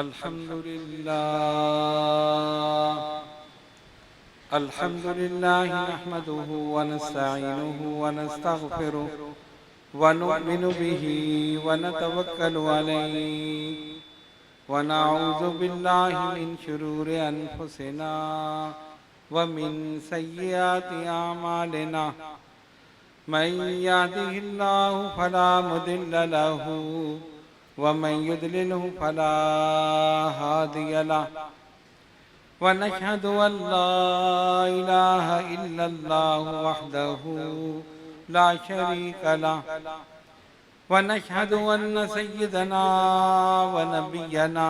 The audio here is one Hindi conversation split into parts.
अल्हम्दुलिल्लाह नहमदुहु व नस्तईनुहु व नस्तगफिरुहु व नु'मिनु बिही व नतवक्कलु अलैहि व नऊज़ु बिल्लाहि मिन शुरूरि अनफुसिना व मिन सय्यिआति अमालिना मन यहदिहिल्लाहु फला मुदिल्ल लहु व मन युद्लिलहु फला हादिय लहु व नशहदु अन ला इलाहा इल्लल्लाहु वहदहु ला शरीक लहु व नशहदु अन्न सय्यदना व नबियना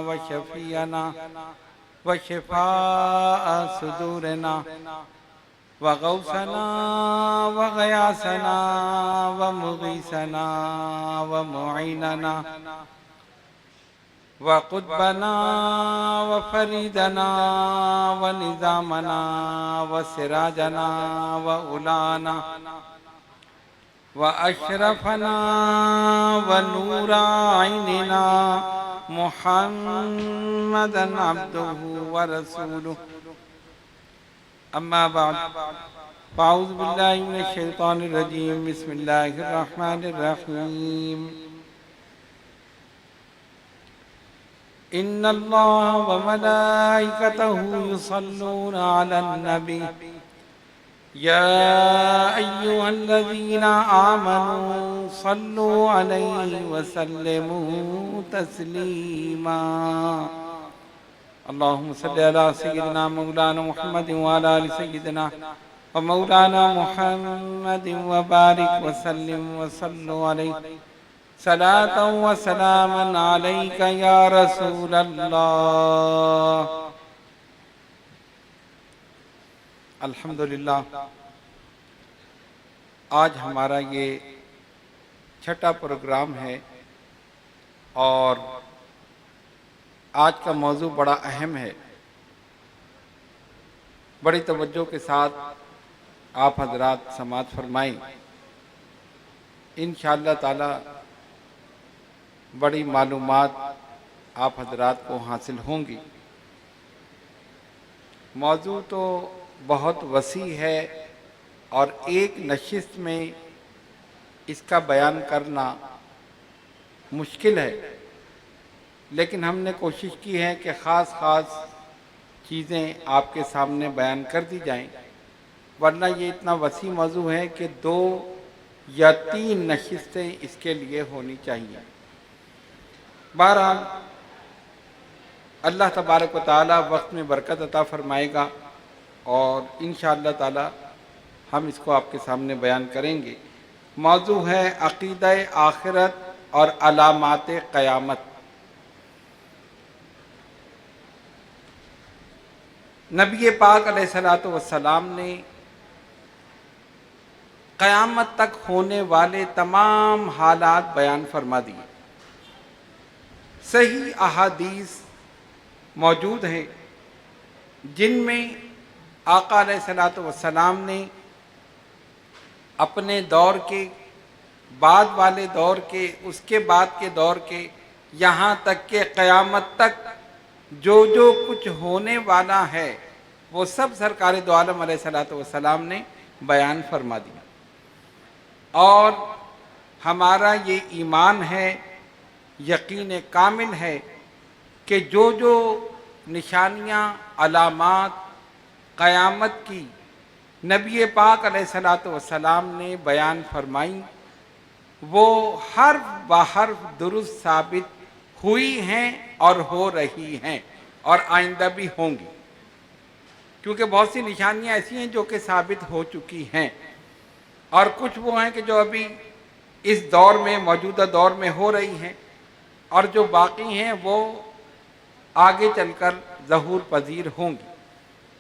व शफीअना व शिफाअ सुदूरना व गौसना व गयासना व मुगीसना व मुईनना व कुतबना व फरीदना व निज़ामना व सिराजना व उलाना व अशरफना व नूरा ऐनिना मुहम्मदन अब्दुहु व रसूलुहु अम्मा बाद फ़अऊज़ु बिल्लाहि मिनश शैतानिर रजीम बिस्मिल्लाहिर रहमानिर रहीम इन्नल्लाह व मलाइकतहु युसल्लूना अलन नबी या अय्युहल्लज़ीना आमनू सल्लु अलैहि व सल्लिमू तस्लीमा अल्लाहुम्मा सल्लि अला सय्यिदिना मौलाना मुहम्मद व अला आलि सय्यिदिना व मौलाना मुहम्मद व बारिक व सल्लिम व सल्लु अलैहि सलातन व सलामन अलैका या रसूल अल्लाह। अल्हम्दुलिल्लाह, आज हमारा ये छठा प्रोग्राम है और आज का मौजू बड़ा अहम है। बड़ी तवज्जो के साथ आप हजरात समाअत फरमाएं। इंशाअल्लाह ताला बड़ी मालूमात आप हजरात को हासिल होंगी। मौजू तो बहुत वसी है और एक नशिस्त में इसका बयान करना मुश्किल है, लेकिन हमने कोशिश की है कि ख़ास चीज़ें आपके सामने बयान कर दी जाएं, वरना ये इतना वसी मौजू है कि 2 या 3 नशिस्तें इसके लिए होनी चाहिए। बहरहाल अल्लाह तबारक व तआला वक्त में बरकत अता फरमाएगा और इंशाअल्लाह ताला हम इसको आपके सामने बयान करेंगे। मौजू है अक़ीदा आखिरत और अलामात क़यामत। नबी पाक अलैहिस्सलातु वस्सलाम ने क़यामत तक होने वाले तमाम हालात बयान फरमा दिए। सही अहादीस मौजूद हैं जिनमें आका अलैहिस्सलातु वस्सलाम ने अपने दौर के, बाद वाले दौर के, उसके बाद के दौर के, यहाँ तक के क़यामत तक जो जो कुछ होने वाला है वो सब सरकार दो आलम अलैहिस्सलातु वस्सलाम ने बयान फरमा दिया। और हमारा ये ईमान है, यकीन कामिल है कि जो जो निशानियाँ, अलामात क़यामत की नबी पाक अलैहिस्सलातु वस्सलाम ने बयान फरमाई वो हर्फ बहर्फ दुरुस्त साबित हुई हैं और हो रही हैं और आइंदा भी होंगी, क्योंकि बहुत सी निशानियाँ ऐसी हैं जो कि साबित हो चुकी हैं और कुछ वो हैं कि जो अभी इस दौर में, मौजूदा दौर में हो रही हैं और जो बाकी हैं वो आगे चलकर ज़हूर पजीर होंगी,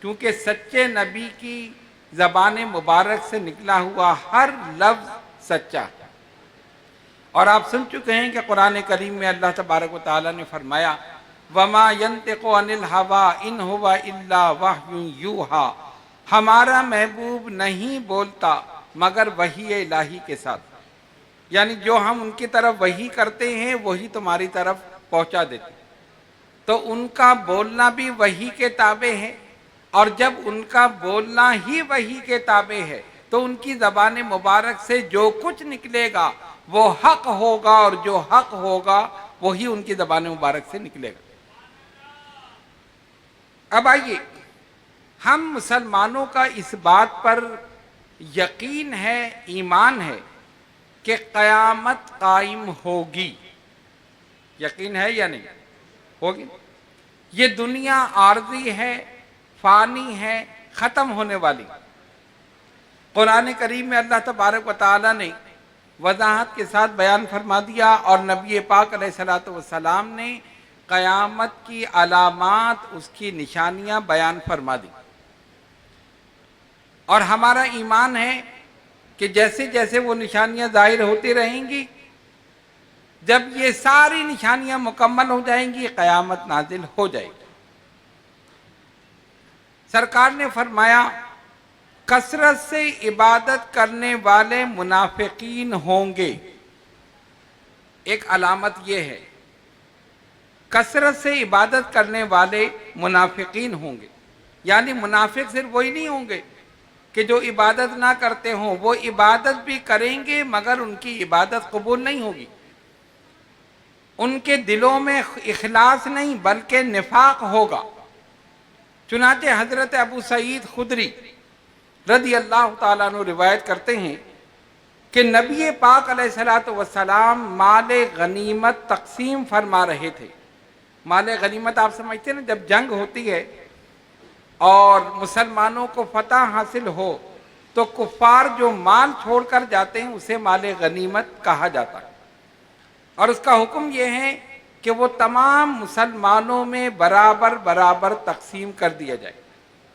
क्योंकि सच्चे नबी की ज़बान मुबारक से निकला हुआ हर लफ्ज़ सच्चा है। और आप सुन चुके हैं कि कुरान करीम में अल्लाह तबारक व तआला ने फरमाया वमा यंतिक़ु अनिल हवा इन हुवा इल्ला वह्युन यूहा, हमारा महबूब नहीं बोलता मगर वही इलाही के साथ, यानी जो हम उनकी तरफ वही करते हैं वही तुम्हारी तरफ पहुंचा देते। तो उनका बोलना भी वही के ताबे है, और जब उनका बोलना ही वही के ताबे है तो उनकी ज़बान मुबारक से जो कुछ निकलेगा वो हक होगा, और जो हक होगा वही उनकी ज़बान मुबारक से निकलेगा। अब आइए, हम मुसलमानों का इस बात पर यकीन है, ईमान है कि क़यामत कायम होगी। यकीन है या नहीं? होगी। ये दुनिया आर्जी है, फानी है, ख़त्म होने वाली। कुरान करीम में अल्लाह तबारक व तआला ने वजाहत के साथ बयान फरमा दिया, और नबी पाक अलैहिस्सलातु वस्सलाम ने क़यामत की अलामात, उसकी निशानियां बयान फरमा दी। और हमारा ईमान है कि जैसे जैसे वो निशानियां जाहिर होती रहेंगी, जब ये सारी निशानियां मुकम्मल हो जाएंगी, क़यामत नाजिल हो जाएगी। सरकार ने फरमाया, कसरत से इबादत करने वाले मुनाफिकीन होंगे। एक अलामत ये है, कसरत से इबादत करने वाले मुनाफिकीन होंगे। यानी मुनाफिक सिर्फ वही नहीं होंगे कि जो इबादत ना करते हों, वो इबादत भी करेंगे मगर उनकी इबादत कबूल नहीं होगी। उनके दिलों में इखलास नहीं बल्कि निफाक होगा। चुनाचे हजरत अबू सईद खुदरी रदी अल्लाह ताला अन्हु रिवायत करते हैं कि नबी पाक अलैहिस्सलातु वस्सलाम माले गनीमत तकसीम फरमा रहे थे। माले गनीमत आप समझते हैं ना, जब जंग होती है और मुसलमानों को फतह हासिल हो तो कुफ्फार जो माल छोड़कर जाते हैं उसे माले गनीमत कहा जाता है, और उसका हुक्म यह है कि वो तमाम मुसलमानों में बराबर बराबर तकसीम कर दिया जाए।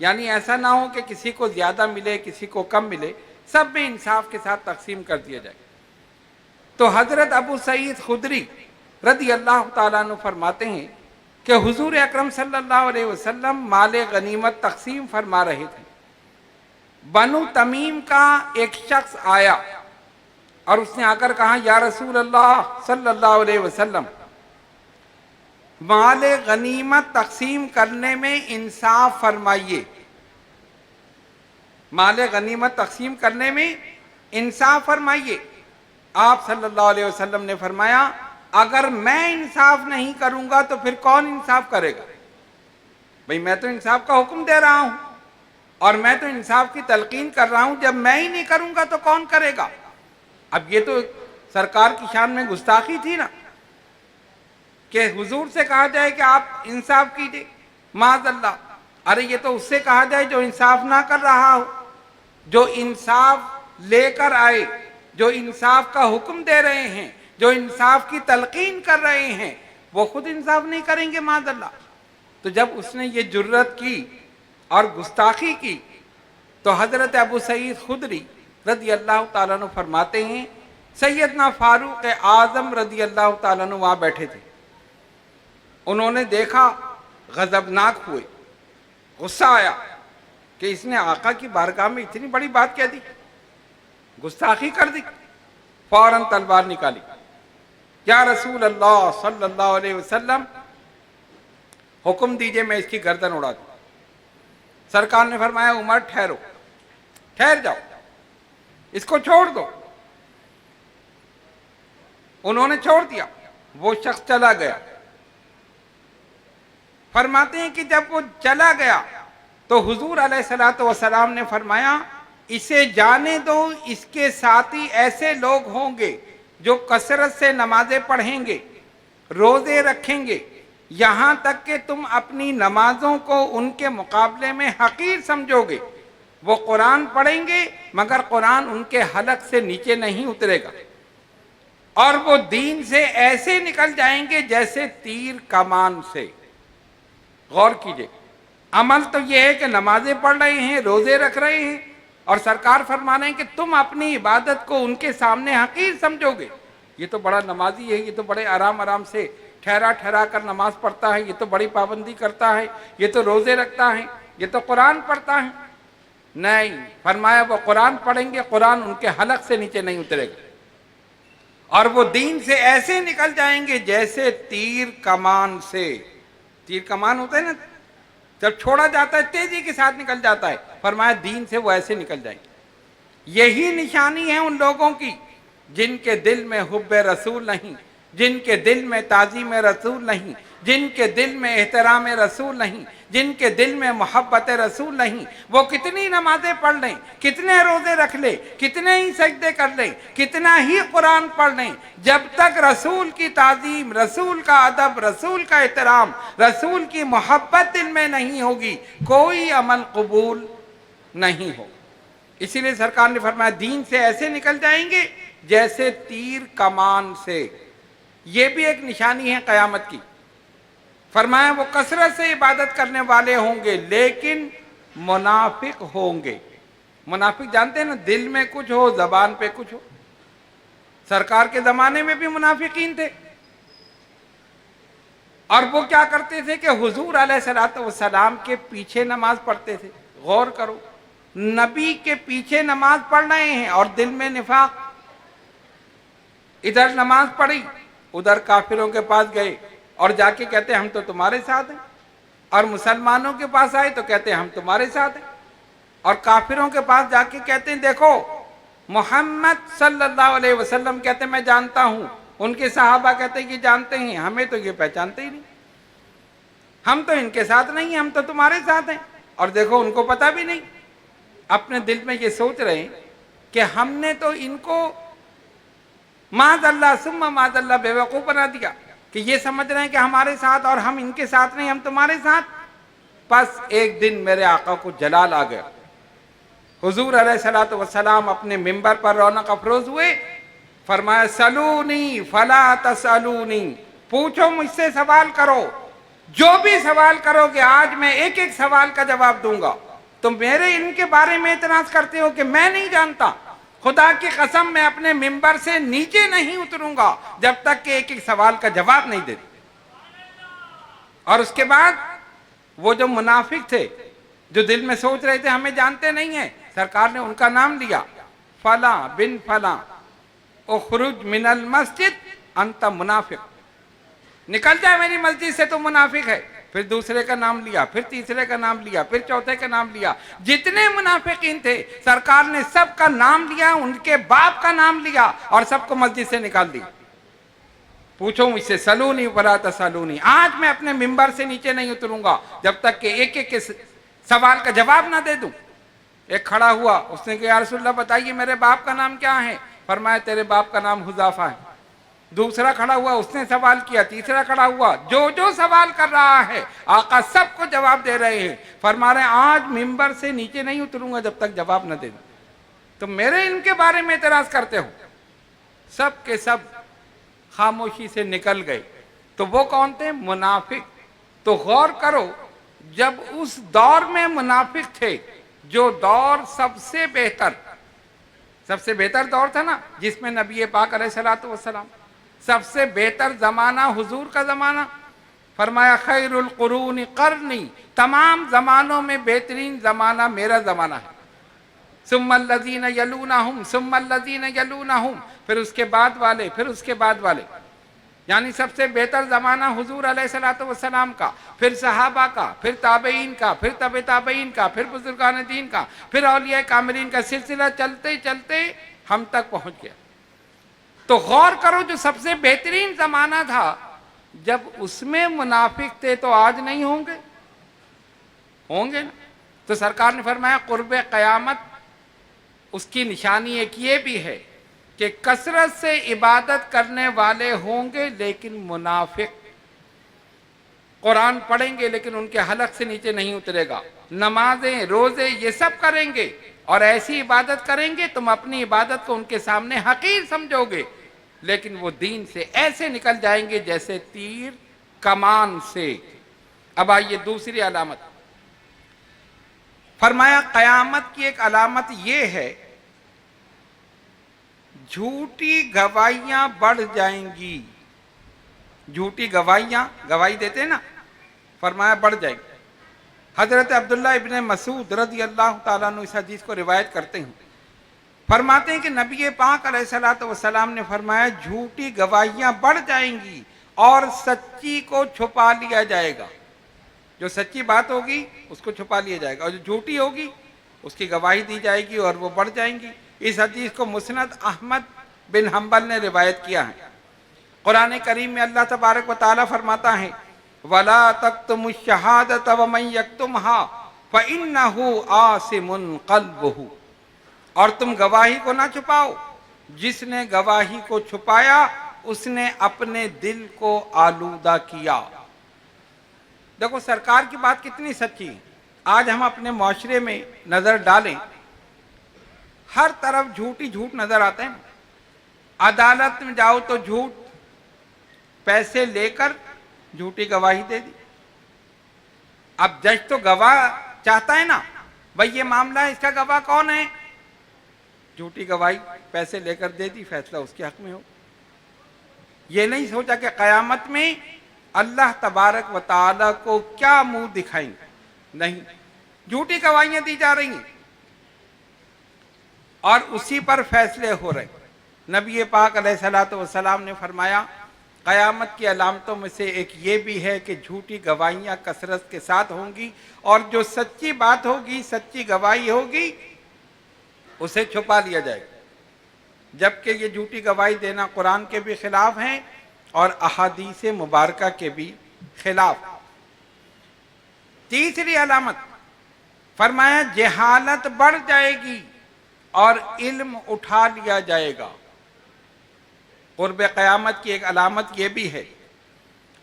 यानी ऐसा ना हो कि किसी को ज़्यादा मिले किसी को कम मिले, सब में इंसाफ के साथ तकसीम कर दिया जाए। तो हज़रत अबू सईद खुदरी रदी अल्लाह ताला अन्हु फरमाते हैं कि हुजूर अकरम सल्लल्लाहु अलैहि वसल्लम माले गनीमत तकसीम फरमा रहे थे। बनु तमीम का एक शख्स आया और उसने आकर कहा, या रसूल अल्लाह सल्लल्लाहु अलैहि वसल्लम, माले गनीमत तकसीम करने में इंसाफ फरमाइए। माले गनीमत तकसीम करने में इंसाफ फरमाइए। आप सल्लल्लाहु अलैहि वसल्लम ने फरमाया, अगर मैं इंसाफ नहीं करूंगा तो फिर कौन इंसाफ करेगा? भाई मैं तो इंसाफ का हुक्म दे रहा हूं और मैं तो इंसाफ की तलकीन कर रहा हूं, जब मैं ही नहीं करूंगा तो कौन करेगा? अब ये तो सरकार की शान में गुस्ताखी थी ना कि हुजूर से कहा जाए कि आप इंसाफ कीजिए, माज़अल्लाह। अरे ये तो उससे कहा जाए जो इंसाफ ना कर रहा हो, जो इंसाफ लेकर आए, जो इंसाफ का हुक्म दे रहे हैं, जो इंसाफ की तलकीन कर रहे हैं, वो खुद इंसाफ नहीं करेंगे, माज़अल्लाह। तो जब उसने ये जुर्रत की और गुस्ताखी की तो हज़रत अबू सईद खुदरी रदी अल्लाह ताला अन्हु फरमाते हैं, सैयदना फारूक आज़म रदी अल्लाह ताला अन्हु वहाँ बैठे थे। उन्होंने देखा, गज़बनाक हुए, गुस्सा आया कि इसने आका की बारगाह में इतनी बड़ी बात कह दी, गुस्ताखी कर दी। फौरन तलवार निकाली, या रसूल अल्लाह सल्लल्लाहु अलैहि वसल्लम, हुक्म दीजिए मैं इसकी गर्दन उड़ा दूं। सरकार ने फरमाया, उमर ठहरो, ठहर जाओ, इसको छोड़ दो। उन्होंने छोड़ दिया, वो शख्स चला गया। फरमाते हैं कि जब वो चला गया तो हुजूर अलैहिस्सलातु वस्सलाम ने फरमाया, इसे जाने दो, इसके साथी ऐसे लोग होंगे जो कसरत से नमाजें पढ़ेंगे, रोजे रखेंगे, यहाँ तक कि तुम अपनी नमाजों को उनके मुकाबले में हकीर समझोगे। वो कुरान पढ़ेंगे मगर कुरान उनके हलक से नीचे नहीं उतरेगा, और वो दीन से ऐसे निकल जाएंगे जैसे तीर कमान से। गौर कीजिए, अमल तो यह है कि नमाजें पढ़ रहे हैं, रोजे रख रहे हैं, और सरकार फरमा रहे हैं कि तुम अपनी इबादत को उनके सामने हकीर समझोगे। ये तो बड़ा नमाजी है, ये तो बड़े आराम आराम से ठहरा ठहरा कर नमाज पढ़ता है, ये तो बड़ी पाबंदी करता है, ये तो रोजे रखता है, ये तो कुरान पढ़ता है। नहीं, फरमाया वो कुरान पढ़ेंगे, कुरान उनके हलक से नीचे नहीं उतरेगा, और वो दीन से ऐसे निकल जाएंगे जैसे तीर कमान से। तीर कमान होता है ना, जब छोड़ा जाता है तेजी के साथ निकल जाता है, फरमाया दीन से वो ऐसे निकल जाएंगे। यही निशानी है उन लोगों की जिनके दिल में हुब्बे रसूल नहीं, जिनके दिल में ताज़ीम रसूल नहीं, जिनके दिल में एहतराम रसूल नहीं, जिनके दिल में मोहब्बत रसूल नहीं। वो कितनी नमाजें पढ़ लें, कितने रोजे रख ले, कितने ही सजदे कर लें, कितना ही कुरान पढ़ लें, जब तक रसूल की ताज़ीम, रसूल का अदब, रसूल का एहतराम, रसूल की मोहब्बत दिल में नहीं होगी, कोई अमल कबूल नहीं हो। इसीलिए सरकार ने फरमाया दीन से ऐसे निकल जाएंगे जैसे तीर कमान से। ये भी एक निशानी है क़यामत की। फरमाया वो कसरत से इबादत करने वाले होंगे लेकिन मुनाफिक होंगे। मुनाफिक जानते हैं ना, दिल में कुछ हो जबान पे कुछ हो। सरकार के जमाने में भी मुनाफिकीन थे, और वो क्या करते थे कि हुजूर अलैहिस्सलाम के पीछे नमाज पढ़ते थे। गौर करो, नबी के पीछे नमाज पढ़ रहे हैं और दिल में निफाक। इधर नमाज पढ़ी, उधर काफिरों के पास गए और जाके कहते हम तो तुम्हारे साथ हैं, और मुसलमानों के पास आए तो कहते हम तुम्हारे साथ हैं, और काफिरों के पास जाके कहते हैं देखो मोहम्मद सल्लल्लाहु अलैहि वसल्लम कहते मैं जानता हूं, उनके सहाबा कहते हैं कि जानते हैं, हमें तो ये पहचानते ही नहीं, हम तो इनके साथ नहीं, हम तो तुम्हारे साथ हैं। और देखो उनको पता भी नहीं, अपने दिल में ये सोच रहे हैं कि हमने तो इनको माज़अल्लाह सुम्मा माज़अल्लाह बेवकूफ़ बना दिया, कि ये समझ रहे हैं कि हमारे साथ और हम इनके साथ नहीं, हम तुम्हारे साथ। बस एक दिन मेरे आका को जलाल आ गया। हुजूर अलैहिस्सलातु वस्सलाम अपने मिंबर पर रौनक अफरोज हुए, फरमाया सलूनी फला तसलूनी, पूछो मुझसे सवाल करो, जो भी सवाल करोगे आज मैं एक एक सवाल का जवाब दूंगा। तो मेरे इनके बारे में इतराज करते हो कि मैं नहीं जानता, खुदा की कसम मैं अपने मिंबर से नीचे नहीं उतरूंगा जब तक कि एक एक सवाल का जवाब नहीं देते। और उसके बाद वो जो मुनाफिक थे, जो दिल में सोच रहे थे हमें जानते नहीं है, सरकार ने उनका नाम लिया, फला बिन फला उखरुज मिनल मस्जिद अंत मुनाफिक, निकल जाए मेरी मस्जिद से तो मुनाफिक है। फिर दूसरे का नाम लिया, फिर तीसरे का नाम लिया, फिर चौथे का नाम लिया। जितने मुनाफिकीन थे सरकार ने सबका नाम लिया, उनके बाप का नाम लिया और सबको मस्जिद से निकाल दिया। पूछो मुझसे सलूनी वला तसलूनी, आज मैं अपने मिंबर से नीचे नहीं उतरूंगा जब तक कि एक एक के सवाल का जवाब ना दे दूं। एक खड़ा हुआ, उसने कहा या रसूलल्लाह बताइए मेरे बाप का नाम क्या है? फरमाया तेरे बाप का नाम हुज़ाफा है। दूसरा खड़ा हुआ, उसने सवाल किया। तीसरा खड़ा हुआ, जो जो सवाल कर रहा है आका सबको जवाब दे रहे हैं। फरमा रहे आज मिंबर से नीचे नहीं उतरूंगा जब तक जवाब न दे दूं। तो मेरे इनके बारे में एतराज करते हो? सब के सब खामोशी से निकल गए। तो वो कौन थे? मुनाफिक। तो गौर करो, जब उस दौर में मुनाफिक थे, जो दौर सबसे बेहतर दौर था ना, जिसमें नबी पाक अलैहिस्सलातु वस्सलाम, सबसे बेहतर जमाना हुजूर का जमाना। फरमाया खैरुल कुरूनी करनी, तमाम जमानों में बेहतरीन जमाना मेरा जमाना है। सुम्मल लज़ीना यलूनहुम सुम्मल लज़ीना यलूनहुम, फिर उसके बाद वाले, फिर उसके बाद वाले, यानी सबसे बेहतर जमाना हुजूर अलैहिस्सलातु वस्सलाम का, फिर सहाबा का, फिर ताबईन का, फिर तबे ताबईन का, फिर बुजुर्गान दीन का, फिर औलिया कामिलीन का सिलसिला चलते चलते हम तक पहुंच गया। तो गौर करो, जो सबसे बेहतरीन जमाना था, जब उसमें मुनाफिक थे तो आज नहीं होंगे? होंगे ना। तो सरकार ने फरमाया कुर्बे क़यामत उसकी निशानी एक ये भी है कि कसरत से इबादत करने वाले होंगे लेकिन मुनाफिक। कुरान पढ़ेंगे लेकिन उनके हलक से नीचे नहीं उतरेगा। नमाजें रोजे ये सब करेंगे और ऐसी इबादत करेंगे तुम अपनी इबादत को उनके सामने हकीर समझोगे, लेकिन वो दीन से ऐसे निकल जाएंगे जैसे तीर कमान से। अब आइए दूसरी अलामत। फरमाया क़यामत की एक अलामत ये है, झूठी गवाहियां बढ़ जाएंगी। झूठी गवाहियां, गवाही देते हैं ना, फरमाया बढ़ जाएंगी। हजरत अब्दुल्ला इब्ने मसूद रज़ी अल्लाह ताला अन्हु इस हदीस को रिवायत करते हैं। फरमाते हैं कि नबी पाक अलैहिस्सलातु वस्सलाम ने फरमाया झूठी गवाहियां बढ़ जाएंगी और सच्ची को छुपा लिया जाएगा। जो सच्ची बात होगी उसको छुपा लिया जाएगा और जो झूठी होगी उसकी गवाही दी जाएगी और वो बढ़ जाएंगी। इस हदीस को मुस्नद अहमद बिन हम्बल ने रिवायत किया है। कुरान करीम में अल्लाह तबारक व तआला फरमाता है, वला तक्तुमुश शहादत व मन यक्तुमहा फइन्नहु आसिमुन क़ल्बुहु, और तुम गवाही को ना छुपाओ, जिसने गवाही को छुपाया उसने अपने दिल को आलूदा किया। देखो सरकार की बात कितनी सच्ची है। आज हम अपने माशरे में नजर डालें, हर तरफ झूठ ही झूठ नजर आते हैं। अदालत में जाओ तो झूठ, पैसे लेकर झूठी गवाही दे दी। अब जज तो गवाह चाहता है ना, भाई ये मामला है, इसका गवाह कौन है, झूठी गवाही पैसे लेकर दे दी, फैसला उसके हक में हो। ये नहीं सोचा कि कयामत में अल्लाह तबारक व तआला को क्या मुंह दिखाएंगे, नहीं, झूठी गवाहियां दी जा रही हैं और उसी पर फैसले हो रहे। नबी पाक अलैहिस्सलातु वस्सलाम ने फरमाया, कयामत की अलामतों में से एक ये भी है कि झूठी गवाहियां कसरत के साथ होंगी और जो सच्ची बात होगी, सच्ची गवाही होगी, उसे छुपा लिया जाएगा। जबकि ये झूठी गवाही देना कुरान के भी खिलाफ है और अहादीस मुबारका के भी खिलाफ। तीसरी अलामत फरमाया, जहालत बढ़ जाएगी और इल्म उठा लिया जाएगा। कुर्ब क़यामत की एक अलामत यह भी है।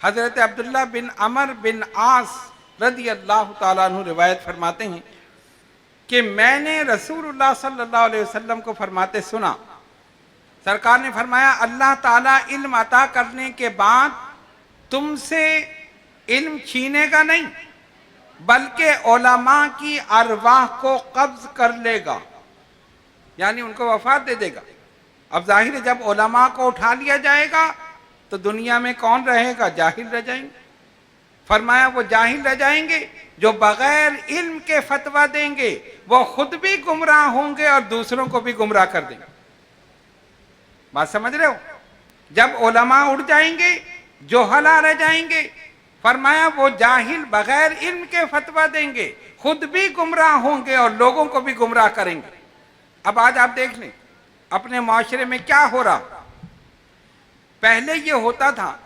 हजरत अब्दुल्ला बिन अमर बिन आस रदी अल्लाह ताला अन्हु रिवायत फरमाते हैं कि मैंने रसूलुल्लाह सल्लल्लाहु अलैहि वसल्लम को फरमाते सुना, सरकार ने फरमाया, अल्लाह ताला इल्म अता करने के बाद तुमसे इल्म छीनेगा नहीं, बल्कि उलमा की अरवाह को कब्ज कर लेगा, यानी उनको वफात दे देगा। अब जाहिर है जब उलमा को उठा लिया जाएगा तो दुनिया में कौन रहेगा, जाहिल रह जाएंगे। फरमाया वो जाहिल रह जाएंगे जो बगैर इल्म के फतवा देंगे, वो खुद भी गुमराह होंगे और दूसरों को भी गुमराह कर देंगे। बात समझ रहे हो? जब उलमा उठ जाएंगे, जोहला रह जाएंगे, फरमाया वो जाहिल बगैर इल्म के फतवा देंगे, खुद भी गुमराह होंगे और लोगों को भी गुमराह करेंगे। अब आज आप देख लें अपने माशरे में क्या हो रहा। पहले ये होता था,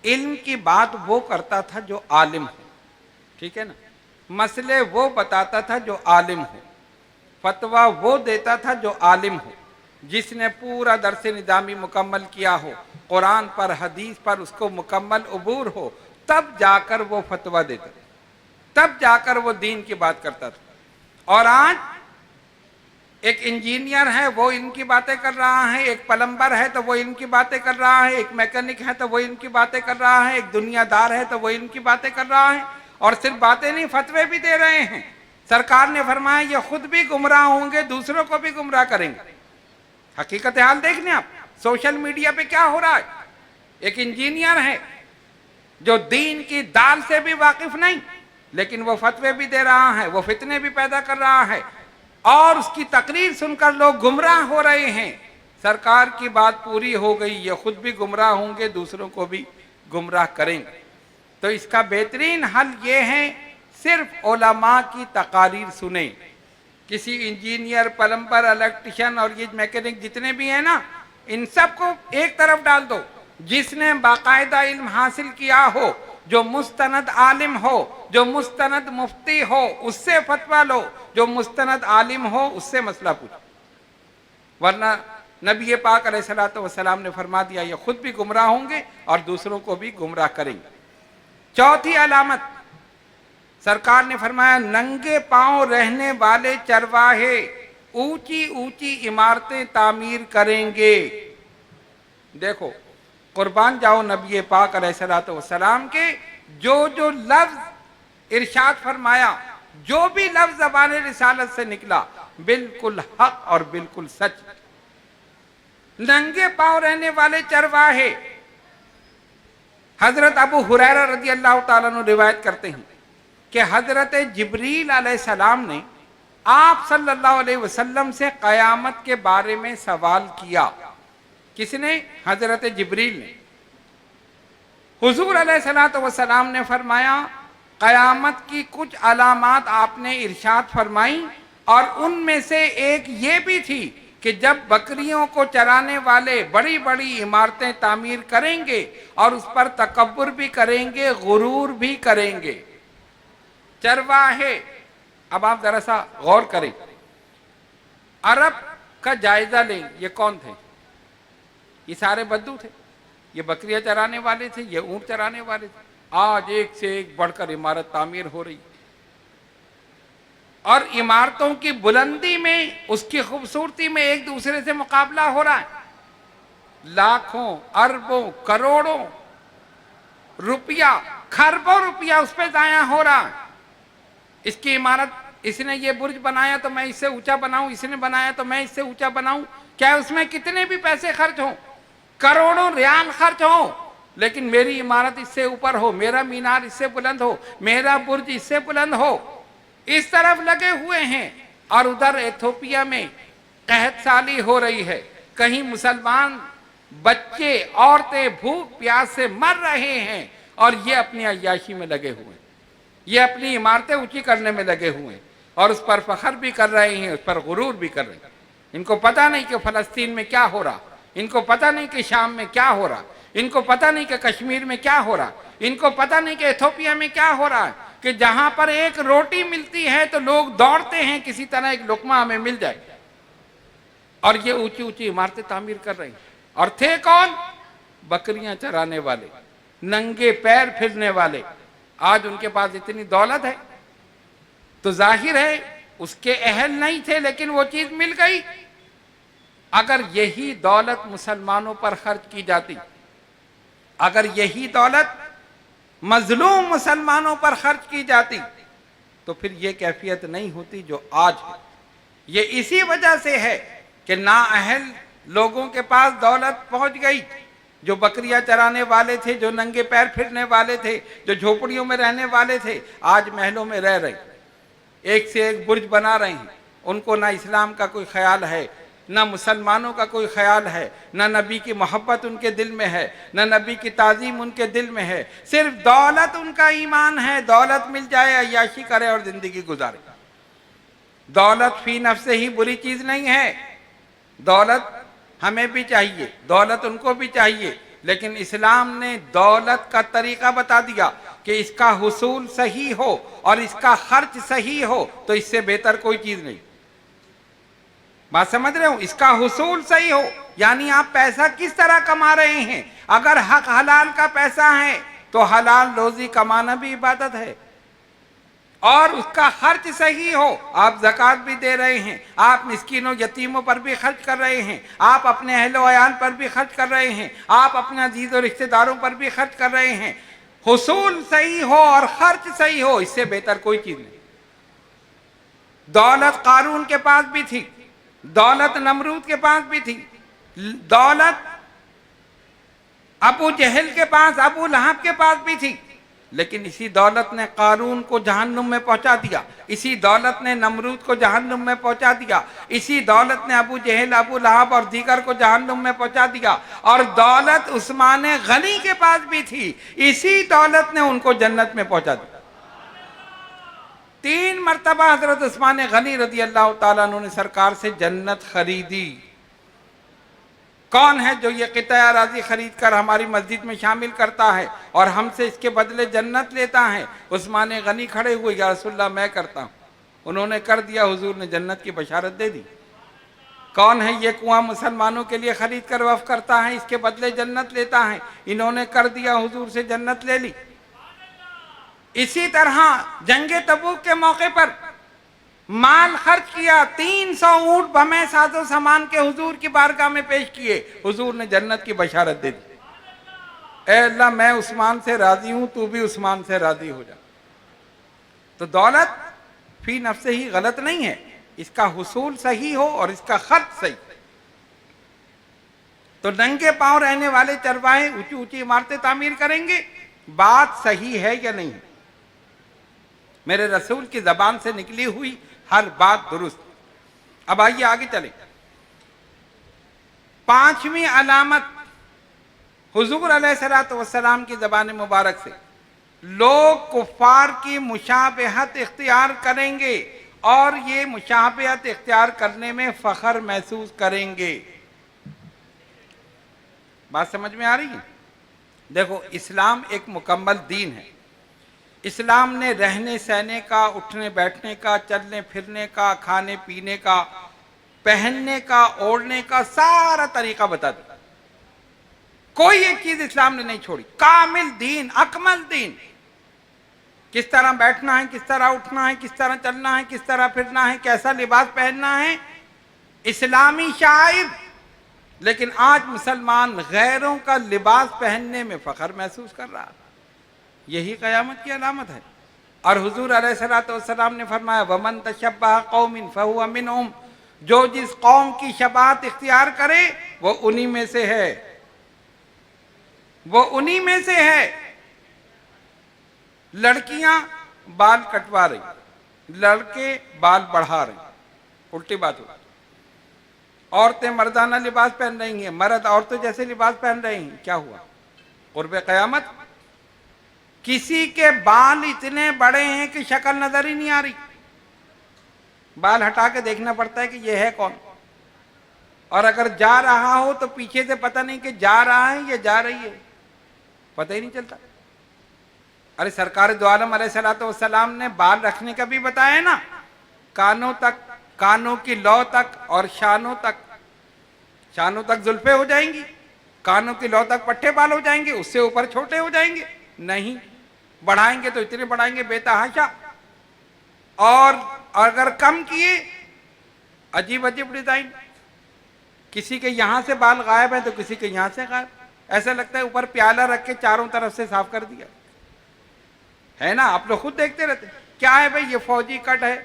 इल्म की बात वो करता था जो आलिम हो, ठीक है ना, मसले वो बताता था जो आलिम हो, फतवा वो देता था जो आलिम हो, जिसने पूरा दर्स निज़ामी मुकम्मल किया हो, कुरान पर हदीस पर उसको मुकम्मल उबूर हो, तब जाकर वो फतवा देता, तब जाकर वो दीन की बात करता था। और आज एक इंजीनियर है वो इनकी बातें कर रहा है, एक प्लम्बर है तो वो इनकी बातें कर रहा है, एक मैकेनिक है तो वो इनकी बातें कर रहा है, एक दुनियादार है तो वो इनकी बातें कर रहा है, और सिर्फ बातें नहीं, फतवे भी दे रहे हैं। सरकार ने फरमाया ये खुद भी गुमराह होंगे, दूसरों को भी गुमराह करेंगे। हकीकत हाल देख लें आप, सोशल मीडिया पे क्या हो रहा है। एक इंजीनियर है जो दीन की दाल से भी वाकिफ नहीं, लेकिन वो फतवे भी दे रहा है, वो फितने भी पैदा कर रहा है और उसकी तकरीर सुनकर लोग गुमराह हो रहे हैं। सरकार की बात पूरी हो गई, ये खुद भी गुमराह होंगे, दूसरों को भी गुमराह करेंगे। तो इसका बेहतरीन हल ये है, सिर्फ उलमा की तकारीर सुने। किसी इंजीनियर, प्लम्बर, इलेक्ट्रिशियन और ये मैकेनिक जितने भी हैं ना, इन सबको एक तरफ डाल दो। जिसने बाकायदा इल्म हासिल किया हो, जो मुस्तनद आलिम हो, जो मुस्तनद मुफ्ती हो, उससे फतवा लो, जो मुस्तनद आलिम हो उससे मसला पूछो। वरना नबी पाक अलैहिस्सलातु वस्सलाम ने फरमा दिया ये खुद भी गुमराह होंगे और दूसरों को भी गुमराह करेंगे। चौथी अलामत सरकार ने फरमाया, नंगे पांव रहने वाले चरवाहे ऊंची ऊंची इमारतें तामीर करेंगे। देखो कुर्बान जाओ नबी पाक अलैहिस्सलातु वस्सलाम के जो जो लफ्ज इरशाद फरमाया, जो भी लफ्ज ज़बान रिसालत से निकला, बिल्कुल हक और बिल्कुल सच। नंगे पांव रहने वाले चरवाहे, हजरत अबू हुरैरा रज़ी अल्लाह ताला अन्हु रिवायत करते हैं कि हजरत जिब्रील अलैहिस्सलाम ने आप सल्लल्लाहु अलैहि वसल्लम से क़यामत के बारे में सवाल किया। किसने? हजरत जिब्रील ने। हुजूर अलैहिस्सलातु वस्सलाम ने फरमाया क़यामत की कुछ अलामात आपने इरशाद फरमाई, और उनमें से एक ये भी थी कि जब बकरियों को चराने वाले बड़ी बड़ी इमारतें तामीर करेंगे और उस पर तकब्बुर भी करेंगे, गुरूर भी करेंगे। चरवाहे, अब आप जरा सा गौर करें, अरब का जायजा लें, ये कौन थे? ये सारे बद्दू थे, ये बकरियां चराने वाले थे, ये ऊंट चराने वाले थे। आज एक से एक बढ़कर इमारत तामीर हो रही, और इमारतों की बुलंदी में, उसकी खूबसूरती में एक दूसरे से मुकाबला हो रहा है। लाखों, अरबों, करोड़ों रुपया, खरबों रुपया उस पर जाया हो रहा है। इसकी इमारत, इसने ये बुर्ज बनाया तो मैं इससे ऊंचा बनाऊं, इसने बनाया तो मैं इससे ऊंचा बनाऊं। क्या उसमें कितने भी पैसे खर्च हों, करोड़ों रियाल खर्च हो, लेकिन मेरी इमारत इससे ऊपर हो, मेरा मीनार इससे बुलंद हो, मेरा बुर्ज इससे बुलंद हो, इस तरफ लगे हुए हैं। और उधर इथोपिया में कहत साली हो रही है, कहीं मुसलमान बच्चे, औरतें भूख प्यास से मर रहे हैं, और ये अपनी अय्याशी में लगे हुए हैं, ये अपनी इमारतें ऊंची करने में लगे हुए हैं, और उस पर फख्र भी कर रहे हैं, उस पर गुरूर भी कर रहे हैं। इनको पता नहीं कि फ़लस्तीन में क्या हो रहा, इनको पता नहीं कि शाम में क्या हो रहा, इनको पता नहीं कि कश्मीर में क्या हो रहा, इनको पता नहीं कि इथोपिया में क्या हो रहा है, कि जहां पर एक रोटी मिलती है तो लोग दौड़ते हैं किसी तरह एक लुकमा हमें मिल जाए, और ये ऊंची ऊंची इमारतें तामीर कर रही हैं। और थे कौन? बकरियां चराने वाले, नंगे पैर फिरने वाले। आज उनके पास इतनी दौलत है तो जाहिर है उसके अहल नहीं थे, लेकिन वो चीज मिल गई। अगर यही दौलत मुसलमानों पर खर्च की जाती, अगर यही दौलत मजलूम मुसलमानों पर खर्च की जाती, तो फिर ये कैफियत नहीं होती जो आज है। ये इसी वजह से है कि नाअहल लोगों के पास दौलत पहुंच गई, जो बकरियां चराने वाले थे, जो नंगे पैर फिरने वाले थे, जो झोपड़ियों में रहने वाले थे, आज महलों में रह रहे, एक से एक बुर्ज बना रहे हैं। उनको ना इस्लाम का कोई ख्याल है, ना मुसलमानों का कोई ख्याल है, ना नबी की मोहब्बत उनके दिल में है, ना नबी की ताज़ीम उनके दिल में है। सिर्फ दौलत उनका ईमान है, दौलत मिल जाए, अय्याशी करे और जिंदगी गुजारे। दौलत फी नफ्से ही बुरी चीज नहीं है, दौलत हमें भी चाहिए, दौलत उनको भी चाहिए, लेकिन इस्लाम ने दौलत का तरीका बता दिया कि इसका हुसूल सही हो और इसका खर्च सही हो, तो इससे बेहतर कोई चीज नहीं। बात समझ रहे हो? इसका हुसूल सही हो, यानी आप पैसा किस तरह कमा रहे हैं। अगर हक हलाल का पैसा है तो हलाल रोजी कमाना भी इबादत है, और उसका खर्च सही हो। आप ज़कात भी दे रहे हैं, आप मिस्कीनों यतीमों पर भी खर्च कर रहे हैं, आप अपने अहलो अयाल पर भी खर्च कर रहे हैं, आप अपने अजीज और रिश्तेदारों पर भी खर्च कर रहे हैं। हुसूल सही हो और खर्च सही हो, इससे बेहतर कोई चीज नहीं। दौलत कारून के पास भी थी, दौलत नमरूद के पास भी थी, दौलत अबू जहल के पास, अबू लहब के पास भी थी, लेकिन इसी दौलत ने कारून को जहन्नुम में पहुंचा दिया, इसी दौलत ने नमरूद को जहन्नुम में पहुंचा दिया, इसी दौलत ने अबू जहल, अबू लहब और दीगर को जहन्नुम में पहुंचा दिया। और दौलत उस्मान गनी के पास भी थी, इसी दौलत ने उनको जन्नत में पहुंचा दिया। 3 मरतबा हजरत उस्मान गनी रदी अल्लाह ताला अन्हु ने सरकार से जन्नत खरीदी। कौन है जो ये किताया राजी खरीद कर हमारी मस्जिद में शामिल करता है और हमसे इसके बदले जन्नत लेता है? उस्मान गनी खड़े हुए, या रसूलल्लाह मैं करता हूँ। उन्होंने कर दिया, हुजूर ने जन्नत की बशारत दे दी। कौन है ये कुआं मुसलमानों के लिए खरीद कर वफ करता है, इसके बदले जन्नत लेता है? इन्होंने कर दिया, हुजूर से जन्नत ले ली। इसी तरह जंगे तबूक के मौके पर माल खर्च किया, 300 ऊंट बमे साजो सामान के हुजूर की बारगाह में पेश किए, हुजूर ने जन्नत की बशारत दे दी। ए अल्लाह, मैं उस्मान से राजी हूं, तू भी उस्मान से राजी हो जा। तो दौलत फी नफ्से ही गलत नहीं है, इसका हुसूल सही हो और इसका खर्च सही। तो नंगे पांव रहने वाले चरवाहे ऊंची ऊंची इमारतें तामीर करेंगे, बात सही है या नहीं? मेरे रसूल की जबान से निकली हुई हर बात दुरुस्त। अब आइए आगे चले। 5वीं अलामत हुजूर अलैहिस्सलातु वस्सलाम की ज़बान मुबारक से लोग कुफ्फार की मुशाबहत इख्तियार करेंगे और ये मुशाबहत इख्तियार करने में फख्र महसूस करेंगे। बात समझ में आ रही है? देखो, इस्लाम एक मुकम्मल दीन है। इस्लाम ने रहने सहने का, उठने बैठने का, चलने फिरने का, खाने पीने का, पहनने का, ओढ़ने का सारा तरीका बता दिया। कोई एक चीज इस्लाम ने नहीं छोड़ी। कामिल दीन, अकमल दीन। किस तरह बैठना है, किस तरह उठना है, किस तरह चलना है, किस तरह फिरना है, कैसा लिबास पहनना है, इस्लामी शाइर। लेकिन आज मुसलमान गैरों का लिबास पहनने में फख्र महसूस कर रहा। यही क़यामत की अलामत है। और हुजूर अलैहिस्सलातु वस्सलाम ने फरमाया, वमन तशब्बह कौमिन फहुवा मिनहुम, जो जिस कौम की शबाहत इख्तियार करे वो उन्हीं में से है, वो उन्हीं में से है। लड़कियां बाल कटवा रही, लड़के बाल बढ़ा रहे, उल्टी बात हो। औरतें मर्दाना लिबास पहन रही हैं, मर्द औरतों जैसे लिबास पहन रही हैं। क्या हुआ? कुर्बे क़यामत। किसी के बाल इतने बड़े हैं कि शक्ल नजर ही नहीं आ रही। बाल हटा के देखना पड़ता है कि ये है कौन। और अगर जा रहा हो तो पीछे से पता नहीं कि जा रहा है या जा रही है, पता ही नहीं चलता। अरे सरकार दो आलम अलैहिस्सलातु वस्सलाम ने बाल रखने का भी बताया ना, कानों तक, कानों की लौ तक और शानों तक। शानों तक जुल्फे हो जाएंगी, कानों की लौ तक पट्टे बाल हो जाएंगे, उससे ऊपर छोटे हो जाएंगे। नहीं, बढ़ाएंगे तो इतने बढ़ाएंगे बेतहाशा। और अगर कम किए, अजीब अजीब डिजाइन। किसी के यहां से बाल गायब है तो किसी के यहां से गायब। ऐसा लगता है ऊपर प्याला रख के चारों तरफ से साफ कर दिया है ना। आप लोग खुद देखते रहते। क्या है भाई? ये फौजी कट है।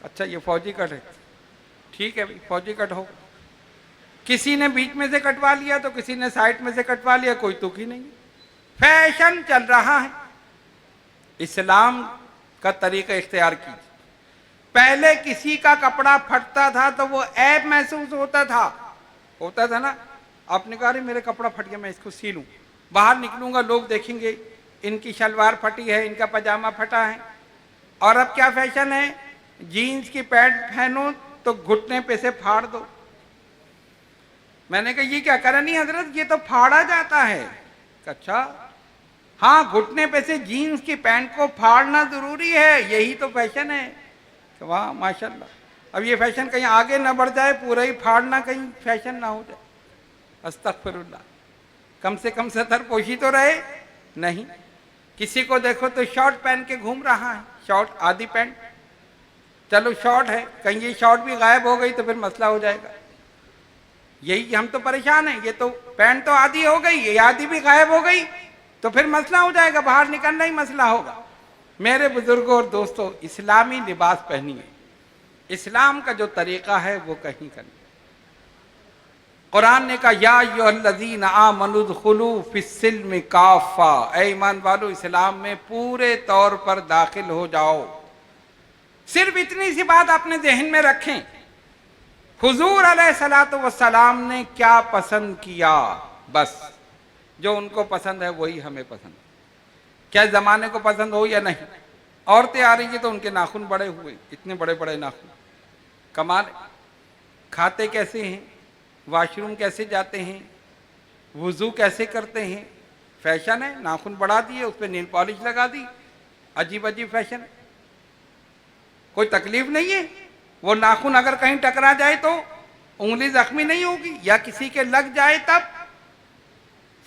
अच्छा, ये फौजी कट है, ठीक है भाई, फौजी कट हो। किसी ने बीच में से कटवा लिया तो किसी ने साइड में से कटवा लिया, कोई तुक ही नहीं। फैशन चल रहा है। इस्लाम का तरीका इख्तियार कीजिए। पहले किसी का कपड़ा फटता था तो वो ऐब महसूस होता था ना। आपने कहा, अरे मेरे कपड़ा फट गया, मैं इसको सी लूं, बाहर निकलूंगा, लोग देखेंगे इनकी शलवार फटी है, इनका पजामा फटा है। और अब क्या फैशन है? जीन्स की पैंट पहनो तो घुटने पे से फाड़ दो। मैंने कहा, ये क्या करा? नहीं हजरत, ये तो फाड़ा जाता है। अच्छा हाँ, घुटने पे से जीन्स की पैंट को फाड़ना जरूरी है, यही तो फैशन है। वाह माशाल्लाह। अब ये फैशन कहीं आगे ना बढ़ जाए, पूरा ही फाड़ना कहीं फैशन ना हो जाए। अस्तगफिरुल्लाह। कम से कम सतर पोशी तो रहे। नहीं, किसी को देखो तो शॉर्ट पहन के घूम रहा है, शॉर्ट आधी पैंट। चलो शॉर्ट है, कहीं ये शॉर्ट भी गायब हो गई तो फिर मसला हो जाएगा। यही हम तो परेशान हैं। ये तो पैंट तो आधी हो गई, ये आधी भी गायब हो गई तो फिर मसला हो जाएगा, बाहर निकलना ही मसला होगा। मेरे बुजुर्गों और दोस्तों, इस्लामी लिबास पहनिए। इस्लाम का जो तरीका है वो कहीं का नहीं। कुरान ने कहा, या अय्युहल्लज़ीना आमनू उदखुलू फिस्सिल्मि काफ़ा, ऐ ईमान वालो, इस्लाम में पूरे तौर पर दाखिल हो जाओ। सिर्फ इतनी सी बात अपने ज़हन में रखें, हुजूर अलैहिस्सलातु वस्सलाम ने क्या पसंद किया, बस जो उनको पसंद है वही हमें पसंद है। क्या जमाने को पसंद हो या नहीं। औरतें आ रही है तो उनके नाखून बड़े हुए, इतने बड़े बड़े नाखून, कमाल। खाते कैसे हैं, वॉशरूम कैसे जाते हैं, वुजू कैसे करते हैं, फैशन है। नाखून बढ़ा दिए, उस पर नील पॉलिश लगा दी, अजीब अजीब फैशन है। कोई तकलीफ नहीं है। वो नाखून अगर कहीं टकरा जाए तो उंगली जख्मी नहीं होगी, या किसी के लग जाए तब।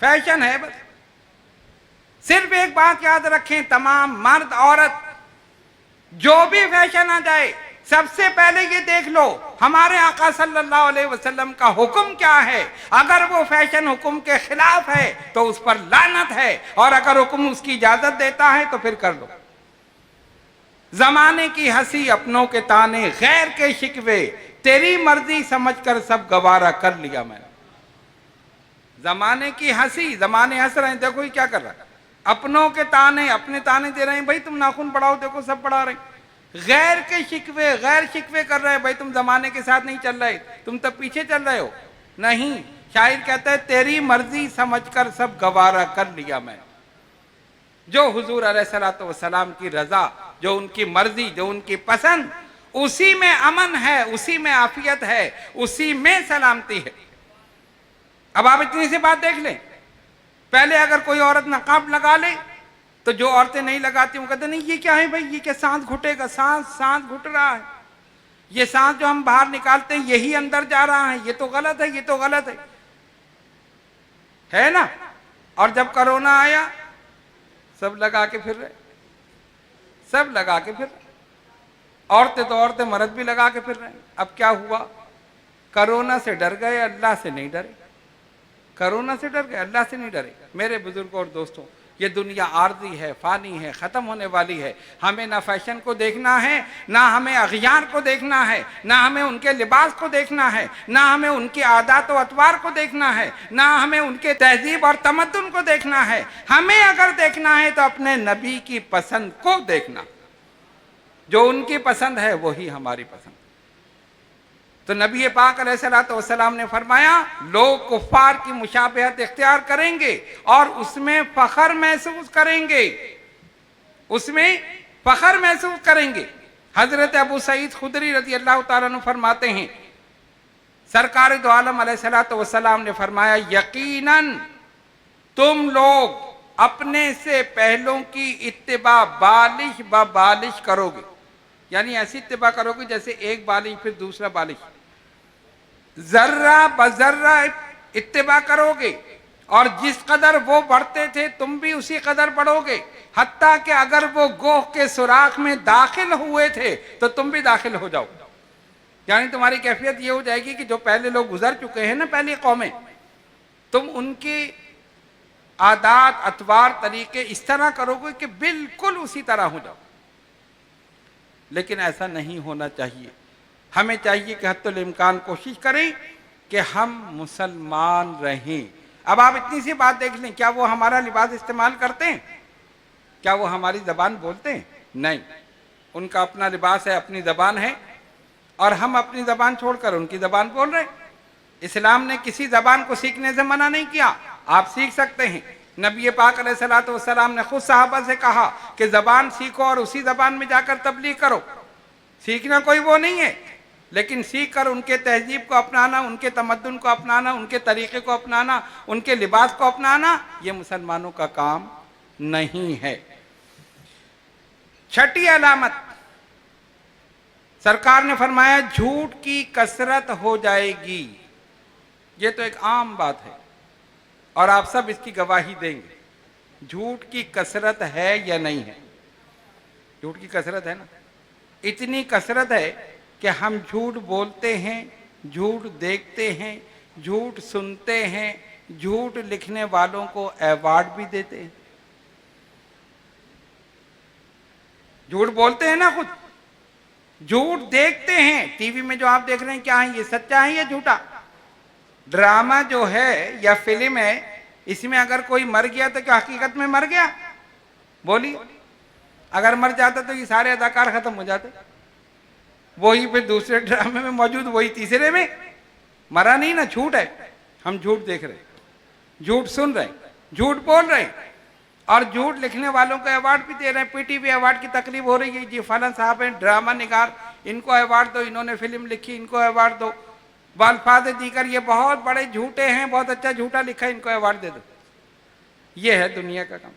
फैशन है बस। सिर्फ एक बात याद रखें, तमाम मर्द औरत, जो भी फैशन आ जाए, सबसे पहले ये देख लो हमारे आका सल्लल्लाहु अलैहि वसल्लम का हुक्म क्या है। अगर वो फैशन हुक्म के खिलाफ है तो उस पर लानत है, और अगर हुक्म उसकी इजाजत देता है तो फिर कर लो। जमाने की हंसी, अपनों के ताने, गैर के शिकवे, तेरी मर्जी समझकर सब गवारा कर लिया मैंने। जमाने की हंसी, जमाने हंस रहे हैं, देखो ये क्या कर रहा है। अपनों के ताने, अपने ताने दे रहे हैं, भाई तुम नाखून बढ़ाओ, देखो सब बढ़ा रहे हैं। गैर के शिकवे, गैर शिकवे कर रहे हैं, भाई तुम जमाने के साथ नहीं चल रहे, तुम तब पीछे चल रहे हो। नहीं, शायर कहता है, तेरी मर्जी समझकर सब गवारा कर लिया मैं। जो हुजूर अलैहिस्सलातु वस्सलाम की रजा, जो उनकी मर्जी, जो उनकी पसंद, उसी में अमन है, उसी में आफियत है, उसी में सलामती है। अब आप इतनी सी बात देख लें, पहले अगर कोई औरत नकाब लगा ले तो जो औरतें नहीं लगाती वो कहते नहीं ये क्या है भाई, ये क्या सांस घुटेगा, सांस घुट रहा है, ये सांस जो हम बाहर निकालते हैं यही अंदर जा रहा है, ये तो गलत है, ये तो गलत है ना। और जब कोरोना आया सब लगा के फिर रहे, सब लगा के फिर रहे। औरतें तो औरतें, मर्द भी लगा के फिर रहे। अब क्या हुआ, कोरोना से डर गए, अल्लाह से नहीं डरे। कोरोना से डर गए, अल्लाह से नहीं डरे। मेरे बुजुर्गों और दोस्तों, ये दुनिया आर्जी है, फानी है, ख़त्म होने वाली है। हमें ना फैशन को देखना है, ना हमें अखियार को देखना है, ना हमें उनके लिबास को देखना है, ना हमें उनके आदात व अतवार को देखना है, ना हमें उनके तहजीब और तमद्दुन को देखना है। हमें अगर देखना है तो अपने नबी की पसंद को देखना, जो उनकी पसंद है वही हमारी पसंद। तो नबी पाक अलैहिस्सलातु वस्सलाम ने फरमाया, लोग कुफ्फार की मुशाबहत इख्तियार करेंगे और उसमें फख्र महसूस करेंगे, उसमें फख्र महसूस करेंगे। हजरत अबू सईद खुदरी रज़ी अल्लाह ताला अन्हु फरमाते हैं, सरकार दो आलम अलैहिस्सलातु वस्सलाम ने फरमाया, यकीनन तुम लोग अपने से पहलों की इत्तिबा बालिश ब बालिश करोगे, यानी ऐसी इत्तिबा करोगे जैसे एक बालिश फिर दूसरा बालिश, जर्रा बजर्रा इत्तिबा करोगे, और जिस कदर वो बढ़ते थे तुम भी उसी कदर बढ़ोगे, हत्ता कि अगर वो गोह के सुराख में दाखिल हुए थे तो तुम भी दाखिल हो जाओ। यानी तुम्हारी कैफियत ये हो जाएगी कि जो पहले लोग गुजर चुके हैं ना, पहली कौमें, तुम उनके आदात अतवार तरीके इस तरह करोगे कि बिल्कुल उसी तरह हो जाओ। लेकिन ऐसा नहीं होना चाहिए। हमें चाहिए कि हत्तुल इम्कान कोशिश करें कि हम मुसलमान रहें। अब आप इतनी सी बात देख लें, क्या वो हमारा लिबास इस्तेमाल करते हैं? क्या वो हमारी ज़बान बोलते हैं? नहीं, उनका अपना लिबास है, अपनी ज़बान है, और हम अपनी ज़बान छोड़कर उनकी ज़बान बोल रहे हैं। इस्लाम ने किसी ज़बान को सीखने से मना नहीं किया, आप सीख सकते हैं। नबी पाक अलैहिस्सलातु वस्सलाम ने खुद सहाबा से कहा कि ज़बान सीखो और उसी ज़बान में जाकर तबलीग करो। सीखना कोई वो नहीं है, लेकिन सीख कर उनके तहजीब को अपनाना, उनके तमद्दुन को अपनाना, उनके तरीक़े को अपनाना, उनके लिबास को अपनाना, ये मुसलमानों का काम नहीं है। छठी अलामत, सरकार ने फरमाया झूठ की कसरत हो जाएगी। ये तो एक आम बात है और आप सब इसकी गवाही देंगे। झूठ की कसरत है या नहीं है? झूठ की कसरत है ना। इतनी कसरत है कि हम झूठ बोलते हैं, झूठ देखते हैं, झूठ सुनते हैं, झूठ लिखने वालों को अवार्ड भी देते हैं। झूठ बोलते हैं ना खुद, झूठ देखते हैं। टीवी में जो आप देख रहे हैं क्या है, ये सच्चा है या झूठा? ड्रामा जो है या फिल्म है, इसमें अगर कोई मर गया तो क्या हकीकत में मर गया? बोलिए, अगर मर जाता तो ये सारे अदाकार खत्म हो जाते। वही फिर दूसरे ड्रामे में मौजूद, वही तीसरे में मरा नहीं ना, झूठ है। हम झूठ देख रहे हैं, झूठ सुन रहे हैं, झूठ बोल रहे हैं, और झूठ लिखने वालों को अवार्ड भी दे रहे हैं। पीटीवी अवार्ड की तकरीब हो रही है, जी फलां साहब हैं ड्रामा निगार, इनको अवार्ड दो, इन्होंने फिल्म लिखी, इनको अवार्ड दो। वालफाज दीकर ये बहुत बड़े झूठे हैं, बहुत अच्छा झूठा लिखा है, इनको अवार्ड दे दो। ये है दुनिया का काम।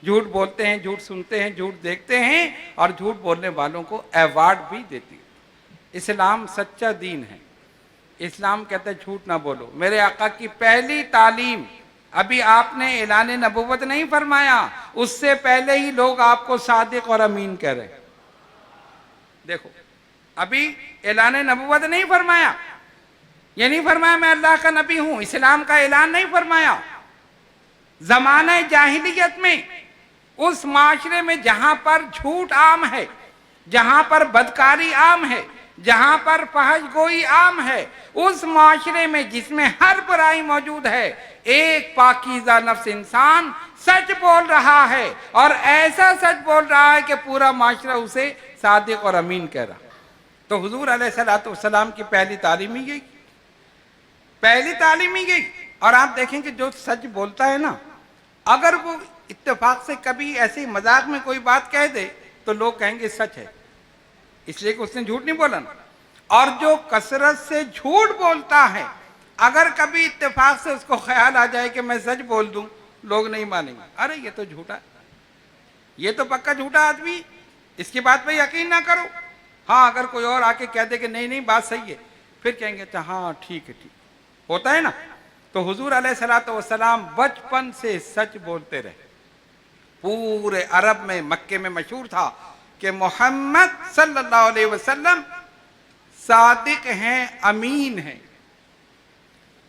झूठ बोलते हैं, झूठ सुनते हैं, झूठ देखते हैं, और झूठ बोलने वालों को अवार्ड भी देती है। इस्लाम सच्चा दीन है। इस्लाम कहता है झूठ ना बोलो। मेरे आका की पहली तालीम, अभी आपने ऐलान नबुव्वत नहीं फरमाया, उससे पहले ही लोग आपको सादिक और अमीन कह रहे हैं। देखो, अभी ऐलान नबुव्वत नहीं फरमाया, ये नहीं फरमाया मैं अल्लाह का नबी हूं, इस्लाम का ऐलान नहीं फरमाया। जमाने जाहिलियत में, उस माशरे में जहां पर झूठ आम है, जहां पर बदकारी आम है, जहां पर फहश गोई आम है, उस माशरे में जिसमें हर बुराई मौजूद है, एक पाकीज़ा नफ्स इंसान सच बोल रहा है, और ऐसा सच बोल रहा है कि पूरा माशरा उसे सादिक और अमीन कह रहा। तो हुजूर अलैहिस्सलातु वस्सलाम की पहली तालीम ही यही, पहली तालीम ही यही। और आप देखें कि जो सच बोलता है ना, अगर वो इत्तेफाक से कभी ऐसे मजाक में कोई बात कह दे तो लोग कहेंगे सच है, इसलिए कि उसने झूठ नहीं बोला ना। और जो कसरत से झूठ बोलता है, अगर कभी इत्तेफाक से उसको ख्याल आ जाए कि मैं सच बोल दूं, लोग नहीं मानेंगे, अरे ये तो झूठा, ये तो पक्का झूठा आदमी, इसकी बात पे यकीन ना करो। हाँ, अगर कोई और आके कह दे कि नहीं नहीं बात सही है, फिर कहेंगे अच्छा हाँ ठीक है, ठीक होता है ना। तो हुजूर अलैहिस्सलातु वस्सलाम बचपन से सच बोलते रहे। पूरे अरब में, मक्के में मशहूर था कि मोहम्मद सल्लल्लाहु अलैहि वसल्लम सादिक हैं, अमीन हैं,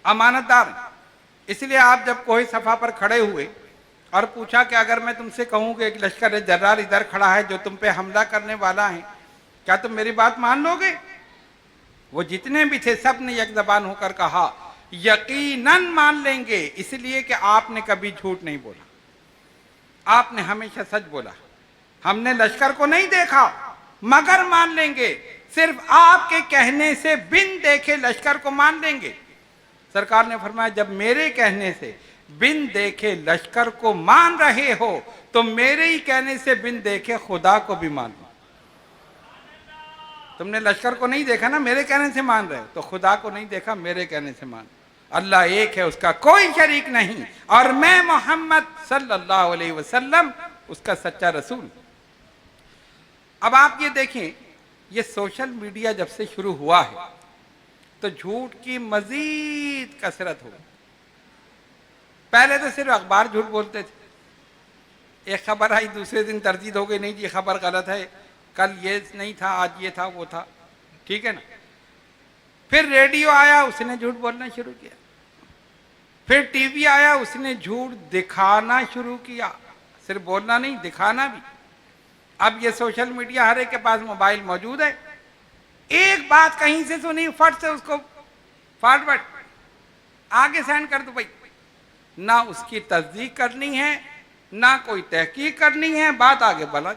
अमानतदार हैं। इसलिए आप जब कोई सफा पर खड़े हुए और पूछा कि अगर मैं तुमसे कहूं कि एक लश्कर जर्रार इधर खड़ा है जो तुम पे हमला करने वाला है, क्या तुम मेरी बात मान लोगे? वो जितने भी थे सब ने एक ज़बान होकर कहा यकीनन मान लेंगे, इसलिए कि आपने कभी झूठ नहीं बोला, आपने हमेशा सच बोला। हमने लश्कर को नहीं देखा मगर मान लेंगे, सिर्फ आपके कहने से बिन देखे लश्कर को मान लेंगे। सरकार ने फरमाया जब मेरे कहने से बिन देखे लश्कर को मान रहे हो तो मेरे ही कहने से बिन देखे खुदा को भी मान लो। तुमने लश्कर को नहीं देखा ना, मेरे कहने से मान रहे हो, तो खुदा को नहीं देखा, मेरे कहने से मान। अल्लाह एक है, उसका कोई शरीक नहीं, और मैं मोहम्मद सल्लल्लाहु अलैहि वसल्लम उसका सच्चा रसूल। अब आप ये देखें, ये सोशल मीडिया जब से शुरू हुआ है तो झूठ की मजीद कसरत हो गई। पहले तो सिर्फ अखबार झूठ बोलते थे, एक खबर आई दूसरे दिन तरदीद हो गई, नहीं जी खबर गलत है, कल ये नहीं था, आज ये था, वो था, ठीक है ना। फिर रेडियो आया, उसने झूठ बोलना शुरू किया। फिर टीवी आया, उसने झूठ दिखाना शुरू किया, सिर्फ बोलना नहीं, दिखाना भी। अब ये सोशल मीडिया, हर एक के पास मोबाइल मौजूद है, एक बात कहीं से सुनी फट से उसको फटाफट आगे सेंड कर दो भाई। ना उसकी तस्दीक करनी है, ना कोई तहकीक करनी है, बात आगे बढ़ा।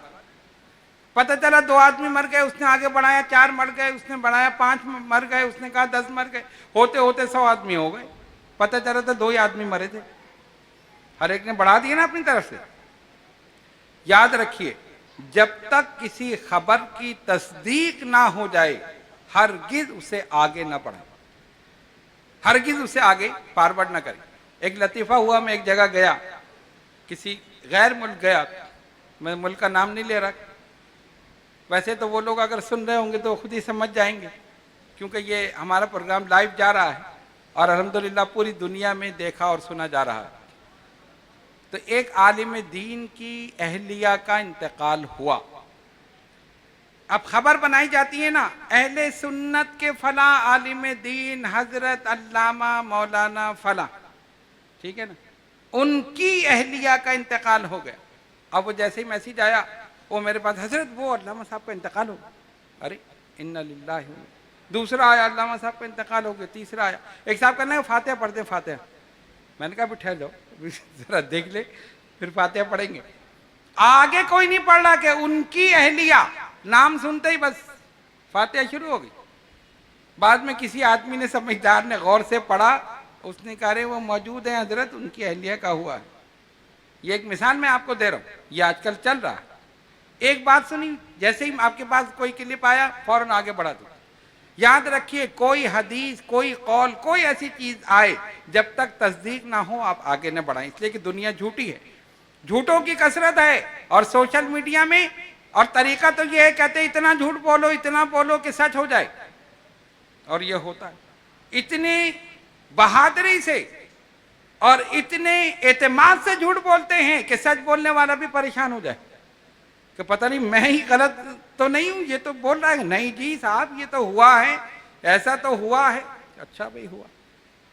पता चला 2 आदमी मर गए, उसने आगे बढ़ाया 4 मर गए, उसने बढ़ाया 5 मर गए, उसने कहा 10 मर गए, होते होते 100 आदमी हो गए। पता चला तो 2 ही आदमी मरे थे, हर एक ने बढ़ा दिया ना अपनी तरफ से। याद रखिए, जब तक किसी खबर की तस्दीक ना हो जाए हरगिज उसे आगे ना बढ़ाए, हरगिज उसे आगे फॉरवर्ड ना करें। एक लतीफ़ा हुआ, मैं एक जगह गया, किसी गैर मुल्क गया, मैं मुल्क का नाम नहीं ले रहा, वैसे तो वो लोग अगर सुन रहे होंगे तो खुद ही समझ जाएंगे, क्योंकि ये हमारा प्रोग्राम लाइव जा रहा है और अल्हम्दुलिल्लाह पूरी दुनिया में देखा और सुना जा रहा है। तो एक आलिम दीन की अहलिया का इंतकाल हुआ। अब खबर बनाई जाती है ना, अहले सुन्नत के फला आलिम दीन हजरत अल्लामा मौलाना फला, ठीक है ना, उनकी अहलिया का इंतकाल हो गया। अब वो जैसे ही मैसेज आया, वो मेरे पास, हजरत वो अल्लामा साहब का इंतकाल हो गया। अरे इन्ना लिल्लाहि। दूसरा आया, अल्लामा साहब का इंतकाल हो गया। तीसरा आया, एक साहब कहना है फातिहा पढ़ दें, फातिहा। मैंने कहा ठहर जाओ जरा देख ले, फिर फातिहा पढ़ेंगे। आगे कोई नहीं पढ़ रहा कि उनकी अहलिया, नाम सुनते ही बस फातिहा शुरू हो गई। बाद में किसी आदमी ने, समझदार ने गौर से पढ़ा, उसने कहा रे वो मौजूद है हजरत, उनकी अहलिया का हुआ है। ये एक मिसाल मैं आपको दे रहा हूँ, ये आजकल चल रहा है। एक बात सुनी, जैसे ही आपके पास कोई क्लिप आया फौरन आगे बढ़ा दो। याद रखिए, कोई हदीस, कोई कौल, कोई ऐसी चीज आए जब तक तस्दीक ना हो आप आगे न बढ़ाएं, इसलिए कि दुनिया झूठी है, झूठों की कसरत है। और सोशल मीडिया में, और तरीका तो ये है, कहते इतना झूठ बोलो, इतना बोलो कि सच हो जाए, और ये होता है। इतनी बहादुरी से और इतने एतमाद से झूठ बोलते हैं कि सच बोलने वाला भी परेशान हो जाए कि पता नहीं मैं ही गलत तो नहीं हूं, ये तो बोल रहा है, नहीं जी साहब ये तो हुआ है, ऐसा तो हुआ है। अच्छा भाई हुआ।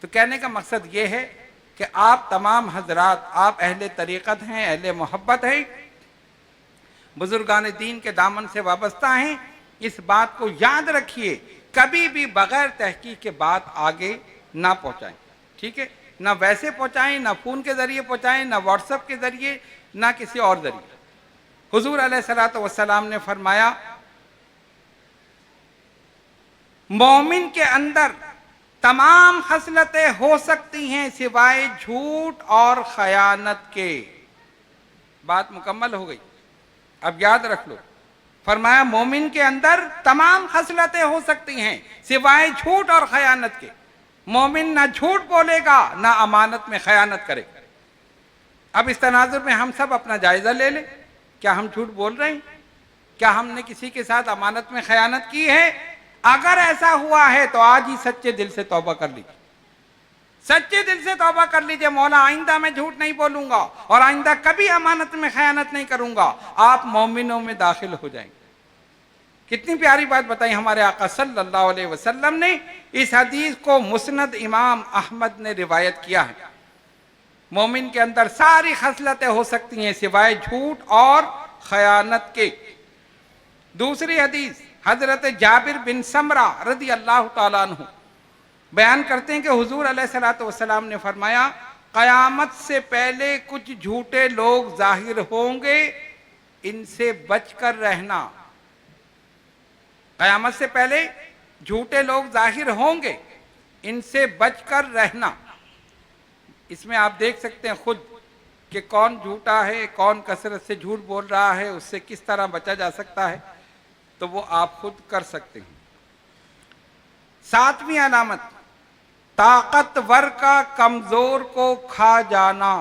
तो कहने का मकसद ये है कि आप तमाम हजरात, आप अहले तरीक़त हैं, अहले मोहब्बत हैं, बुजुर्गान दीन के दामन से वाबस्ता हैं। इस बात को याद रखिए, कभी भी बगैर तहकीक के बात आगे ना पहुंचाएं, ठीक है, ना वैसे पहुंचाएं, ना फोन के जरिए पहुंचाएं, ना व्हाट्सएप के जरिए, ना किसी और जरिए। हुजूर अलैहिस्सलातु वस्सलाम ने फरमाया, मोमिन के अंदर तमाम खसलतें हो सकती हैं सिवाय झूठ और खयानत के। बात मुकम्मल हो गई। अब याद रख लो, फरमाया मोमिन के अंदर तमाम खसलतें हो सकती हैं सिवाय झूठ और खयानत के। मोमिन ना झूठ बोलेगा ना अमानत में खयानत करेगा। अब इस तनाजुर में हम सब अपना जायजा ले लें, क्या हम झूठ बोल रहे हैं? क्या हमने किसी के साथ अमानत में खयानत की है? अगर ऐसा हुआ है तो आज ही सच्चे दिल से तौबा कर लीजिए, सच्चे दिल से तौबा कर लीजिए, मौला आइंदा मैं झूठ नहीं बोलूंगा और आइंदा कभी अमानत में खयानत नहीं करूंगा। आप मोमिनों में दाखिल हो जाएंगे। कितनी प्यारी बात बताई हमारे आका सल्लल्लाहु अलैहि वसल्लम ने। इस हदीस को मुस्नद इमाम अहमद ने रिवायत किया है। मोमिन के अंदर सारी खसलतें हो सकती हैं सिवाय झूठ और खयानत के। दूसरी हदीस हजरत जाबिर बिन समरा रदी अल्लाह ताला अन्हु बयान करते हैं कि हुजूर अलैहिस्सलातु वस्सलाम ने फरमाया, क़यामत से पहले कुछ झूठे लोग जाहिर होंगे, इनसे बचकर रहना। क़यामत से पहले झूठे लोग जाहिर होंगे, इनसे बचकर रहना। इसमें आप देख सकते हैं खुद कि कौन झूठा है, कौन कसरत से झूठ बोल रहा है, उससे किस तरह बचा जा सकता है, तो वो आप खुद कर सकते हैं। सातवीं अलामत, ताकतवर का कमजोर को खा जाना।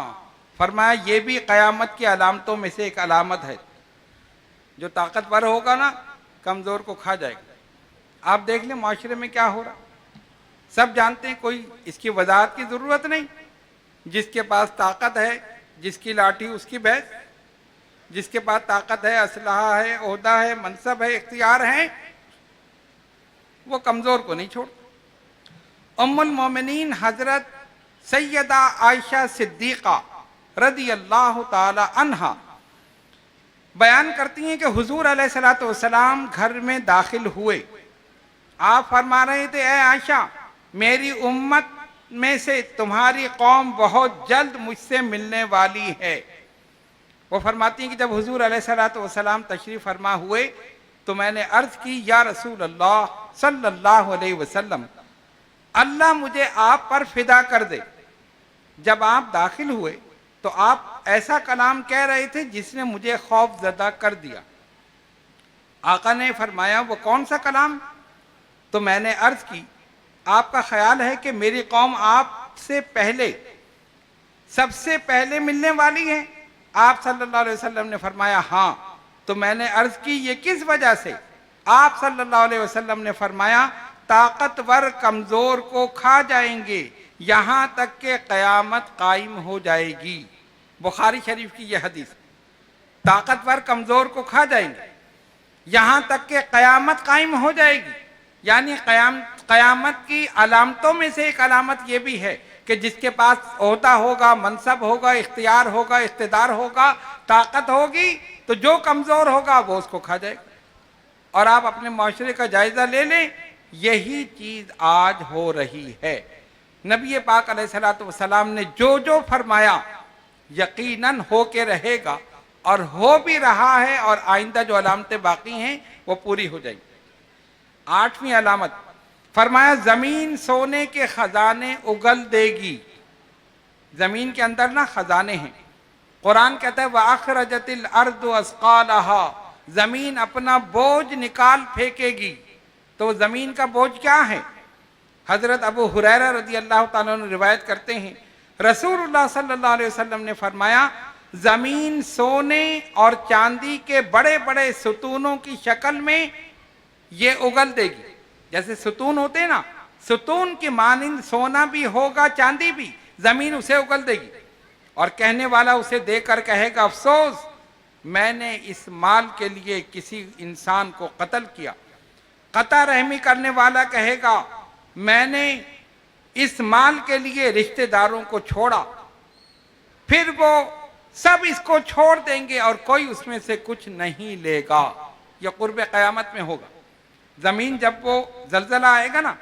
फरमाया ये भी क़यामत की अलामतों में से एक अलामत है। जो ताकतवर होगा ना, कमजोर को खा जाएगा। आप देख लें माशरे में क्या हो रहा, सब जानते हैं, कोई इसकी वजाहत की जरूरत नहीं। जिसके पास ताकत है, जिसकी लाठी उसकी भैंस, जिसके पास ताकत है, असलहा है, ओहदा है, मनसब है, इख्तियार है, वो कमजोर को नहीं छोड़। उम्मुल मोमिनीन हजरत सैयदा आयशा सिद्दीक़ा रदी अल्लाह ताला अन्हा बयान करती हैं कि हुजूर अलैहिस्सलातु वस्सलाम घर में दाखिल हुए। आप फरमा रहे थे, ए आयशा, मेरी उम्मत में से तुम्हारी कौम बहुत जल्द मुझसे मिलने वाली है। वो फरमाती हैं कि जब हुजूर अलैहिस्सलातु वस्सलाम तशरीफ फरमा हुए तो मैंने अर्ज की, या रसूल अल्लाह सल्लल्लाहु अलैहि वसल्लम, अल्लाह मुझे आप पर फिदा कर दे। जब आप दाखिल हुए तो आप ऐसा कलाम कह रहे थे जिसने मुझे खौफ ज़दा कर दिया। आका ने फरमाया, वो कौन सा कलाम? तो मैंने अर्ज की, आपका ख्याल है कि मेरी कौम आपसे पहले, सबसे पहले मिलने वाली है? आप सल्लल्लाहु अलैहि वसल्लम ने फरमाया, हाँ। तो मैंने अर्ज की, ये किस वजह से? आप सल्लल्लाहु अलैहि वसल्लम ने फरमाया, ताकतवर कमजोर को खा जाएंगे यहां तक के कयामत कायम हो जाएगी। बुखारी शरीफ की यह हदीस, ताकतवर कमजोर को खा जाएंगे यहां तक के कयामत कायम हो जाएगी। यानी कयामत की अलामतों में से एक अलामत यह भी है कि जिसके पास ओहदा होगा, मनसब होगा, इख्तियार होगा, इख्तिदार होगा, ताकत होगी, तो जो कमजोर होगा वो उसको खा जाएगा। और आप अपने माशरे का जायजा ले लें, यही चीज आज हो रही है। नबी पाक अलैहिस्सलातु वस्सलाम ने जो जो फरमाया यकीनन हो के रहेगा, और हो भी रहा है, और आइंदा जो अलामतें बाकी हैं वो पूरी हो जाएंगी। आठवीं अलामत फरमाया, जमीन सोने के खजाने उगल देगी। जमीन के अंदर ना खजाने हैं। कुरान कहता है, वअखरजतिल अर्दु अस्कालहा, जमीन अपना बोझ निकाल फेंकेगी। तो जमीन का बोझ क्या है? हजरत अबू हुरैरा रदी अल्लाह ताला अन्हु रिवायत करते हैं, रसूलुल्लाह सल्लल्लाहु अलैहि वसल्लम ने फरमाया, जमीन सोने और चांदी के बड़े बड़े सुतूनों की शक्ल में ये उगल देगी। जैसे सुतून होते हैं ना, सुतून की मानिंद सोना भी होगा, चांदी भी, जमीन उसे उगल देगी। और कहने वाला उसे देखकर कहेगा, अफसोस, मैंने इस माल के लिए किसी इंसान को कत्ल किया। कता रहमी करने वाला कहेगा, मैंने इस माल के लिए रिश्तेदारों को छोड़ा। फिर वो सब इसको छोड़ देंगे और कोई उसमें से कुछ नहीं लेगा। यह कुर्ब क़यामत में होगा। जमीन जब वो जलजला आएगा ना,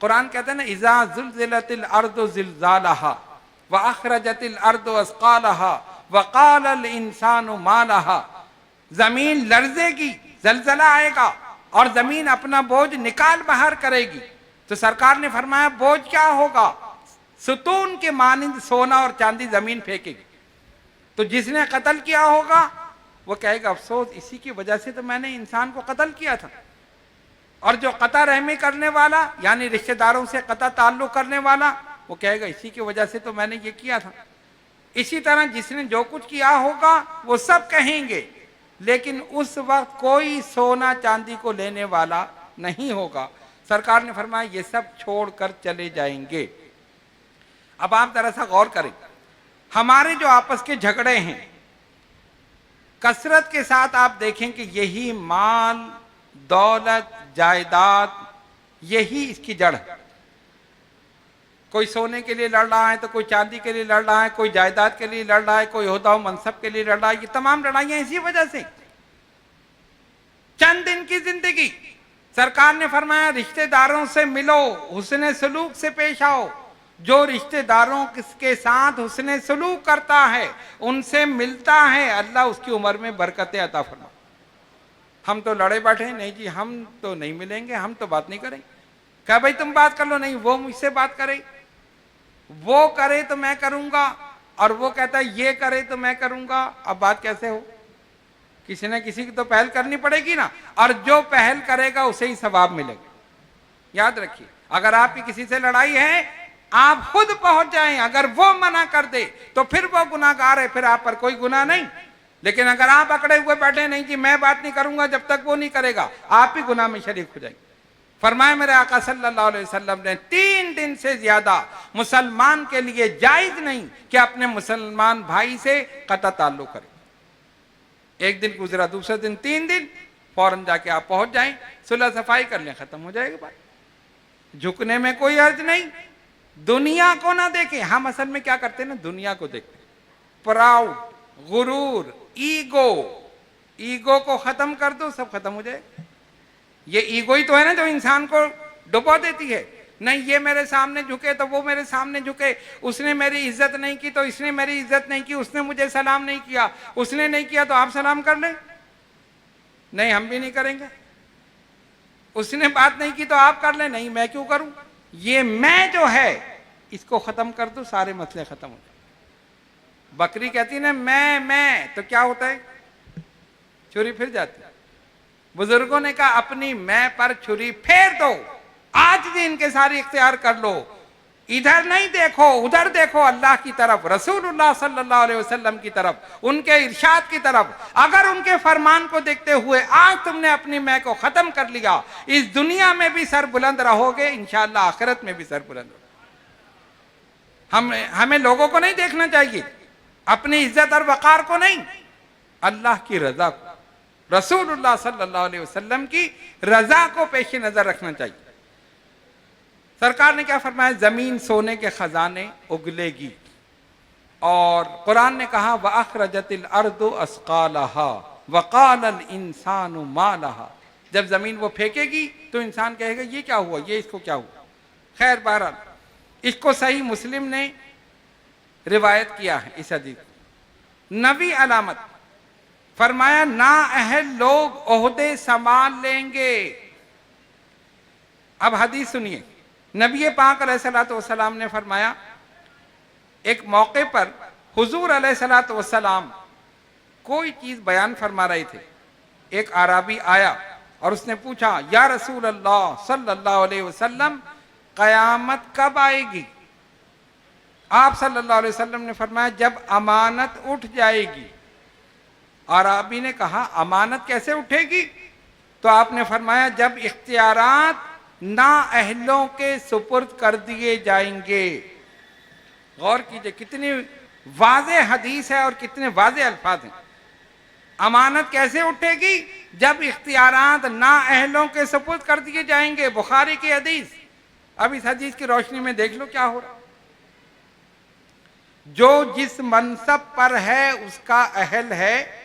कुरान कहते हैं ना, इज़ा ज़ुल्ज़िलतिल अर्दु ज़िल्ज़ालहा व अखरजतिल अर्दु अस्क़ालहा व क़ालल इंसानु मा लहा। जमीन लर्जेगी, जलजला आएगा और जमीन अपना बोझ निकाल बाहर करेगी। तो सरकार ने फरमाया, बोझ क्या होगा? सुतून के मानिंद सोना और चांदी जमीन फेंकेगी। तो जिसने कत्ल किया होगा वो कहेगा अफसोस, इसी की वजह से तो मैंने इंसान को कत्ल किया था। और जो कता रहमी करने वाला यानी रिश्तेदारों से कता ताल्लुक करने वाला, वो कहेगा इसी की वजह से तो मैंने ये किया था। इसी तरह जिसने जो कुछ किया होगा वो सब कहेंगे, लेकिन उस वक्त कोई सोना चांदी को लेने वाला नहीं होगा। सरकार ने फरमाया ये सब छोड़कर चले जाएंगे। अब आप जरा सा गौर करें, हमारे जो आपस के झगड़े हैं कसरत के साथ आप देखें कि यही माल दौलत जायदाद यही इसकी जड़ है। कोई सोने के लिए लड़ रहा है तो कोई चांदी के लिए लड़ रहा है, कोई जायदाद के लिए लड़ रहा है, कोई ओहदा मनसब के लिए लड़ रहा है। ये तमाम लड़ाइयां इसी वजह से। चंद दिन की जिंदगी, सरकार ने फरमाया रिश्तेदारों से मिलो, हुस्ने सलूक से पेश आओ। जो रिश्तेदारों के साथ हुस्ने सलूक करता है, उनसे मिलता है, अल्लाह उसकी उम्र में बरकतें अता फरमा। हम तो लड़े बैठे, नहीं जी हम तो नहीं मिलेंगे, हम तो बात नहीं करेंगे। कहा भाई तुम बात कर लो, नहीं वो मुझसे बात करे, वो करे तो मैं करूंगा, और वो कहता है ये करे तो मैं करूंगा। अब बात कैसे हो? किसी न किसी की तो पहल करनी पड़ेगी ना, और जो पहल करेगा उसे ही सवाब मिलेगा। याद रखिए, अगर आपकी किसी से लड़ाई है, आप खुद पहुंच जाएं, अगर वो मना कर दे तो फिर वो गुनाहगार है, फिर आप पर कोई गुनाह नहीं। लेकिन अगर आप अकड़े हुए बैठे, नहीं कि मैं बात नहीं करूंगा जब तक वो नहीं करेगा, आप ही गुनाह में शरीक हो जाएंगे। फरमाया मेरे आका सल्लल्लाहु अलैहि वसल्लम ने 3 दिन से ज्यादा मुसलमान के लिए जायज नहीं कि अपने मुसलमान भाई से कता ताल्लुक करे। एक दिन गुजरा, दूसरे दिन, 3 दिन, फौरन जाके आप पहुंच जाएं, सुलह सफाई कर लें, खत्म हो जाएगी बात। झुकने में कोई अर्ज नहीं। दुनिया को ना देखें। हम असल में क्या करते हैं ना, दुनिया को देखते हैं। प्राउड, गुरूर, ईगो को खत्म कर दो, सब खत्म हो जाए। ये ईगो ही तो है ना जो इंसान को डुबो देती है। नहीं ये मेरे सामने झुके तो वो मेरे सामने झुके, उसने मेरी इज्जत नहीं की तो इसने मेरी इज्जत नहीं की, उसने मुझे सलाम नहीं किया, उसने नहीं किया तो आप सलाम कर लें। नहीं हम भी नहीं करेंगे। उसने बात नहीं की तो आप कर लें, नहीं मैं क्यों करूं। ये मैं जो है इसको खत्म कर दो, सारे मसले खत्म हो जाए। बकरी कहती है ना मैं, तो क्या होता है, छुरी फिर जाती है। बुजुर्गों ने कहा अपनी मैं पर छुरी फेर दो, आज भी इनके सारी इख्तियार कर लो। इधर नहीं देखो, उधर देखो, अल्लाह की तरफ, रसूलुल्लाह सल्लल्लाहु अलैहि वसल्लम की तरफ, उनके इरशाद की तरफ। अगर उनके फरमान को देखते हुए आज तुमने अपनी मैं को खत्म कर लिया, इस दुनिया में भी सर बुलंद रहोगे, इंशाअल्लाह आखिरत में भी सर बुलंद रहोगे। हमें लोगों को नहीं देखना चाहिए, अपनी इज्जत और वकार को नहीं, अल्लाह की रजा को, रसूलुल्लाह सल्लल्लाहु अलैहि वसल्लम की रजा को पेश नजर रखना चाहिए। सरकार ने क्या फरमाया, जमीन सोने के खजाने उगलेगी। और कुरान ने कहा व अखरजतिल अर्दु अस्कालहा वकाल इंसानु मालहा। जब जमीन वो फेंकेगी तो इंसान कहेगा ये क्या हुआ, ये इसको क्या हुआ। खैर बहरहाल इसको सही मुस्लिम ने रिवायत किया है इस हदीस। नबी अलामत फरमाया ना अहल लोग ओहदे संभाल लेंगे। अब हदीस सुनिए, नबी पाक अलैहिस्सलातु वस्सलाम ने फरमाया, एक मौके पर हुजूर अलैहिस्सलातु वस्सलाम कोई चीज बयान फरमा रहे थे। एक आराबी आया और उसने पूछा या रसूल अल्लाह सल्लल्लाहु अलैहि वसल्लम कयामत कब आएगी। आप सल्लल्लाहु अलैहि वसल्लम ने फरमाया जब अमानत उठ जाएगी। आराबी ने कहा अमानत कैसे उठेगी, तो आपने फरमाया जब इख्तियारात ना अहलों के सुपुर्द कर दिए जाएंगे। गौर कीजिए कितनी वाज़े हदीस है और कितने वाज़े अल्फाज हैं। अमानत कैसे उठेगी, जब इख्तियारात ना अहलों के सुपुर्द कर दिए जाएंगे। बुखारी की हदीस। अब इस हदीस की रोशनी में देख लो क्या हो रहा। जो जिस मनसब पर है उसका अहल है,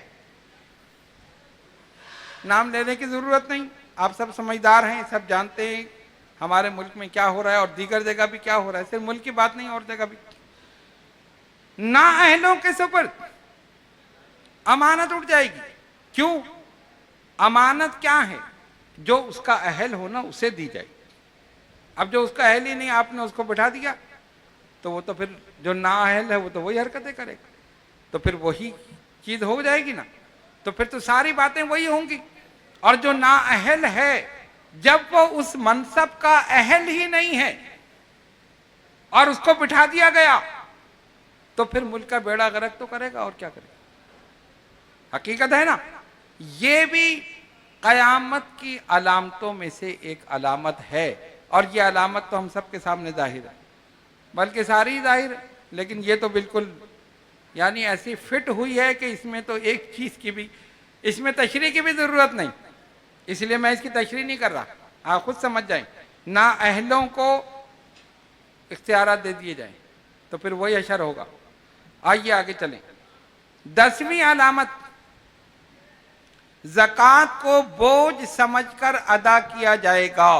नाम लेने की जरूरत नहीं, आप सब समझदार हैं, सब जानते हैं हमारे मुल्क में क्या हो रहा है और दीगर जगह भी क्या हो रहा है। सिर्फ मुल्क की बात नहीं और जगह भी। ना अहलों के सुपुर्द अमानत उठ जाएगी। क्यों? अमानत क्या है, जो उसका अहल हो ना उसे दी जाएगी। अब जो उसका अहल ही नहीं, आपने उसको बिठा दिया तो वो तो फिर जो ना अहल है वो तो वही हरकतें करेगा। तो फिर वही चीज हो जाएगी ना, तो फिर तो सारी बातें वही होंगी। और जो नाअहल है, जब वो उस मनसब का अहल ही नहीं है और उसको बिठा दिया गया, तो फिर मुल्क का बेड़ा गर्क तो करेगा और क्या करेगा। हकीकत है ना। ये भी कयामत की अलामतों में से एक अलामत है, और ये अलामत तो हम सबके सामने जाहिर है, बल्कि सारी ही जाहिर है। लेकिन ये तो बिल्कुल यानी ऐसी फिट हुई है कि इसमें तो एक चीज की भी, इसमें तशरीह की भी जरूरत नहीं, इसलिए मैं इसकी तशरीह नहीं कर रहा, आप खुद समझ जाएं। ना अहलों को इख्तियारात दे दिए जाएं तो फिर वही अशर होगा। आइए आगे चलें। 10वीं अलामत, ज़कात को बोझ समझकर अदा किया जाएगा।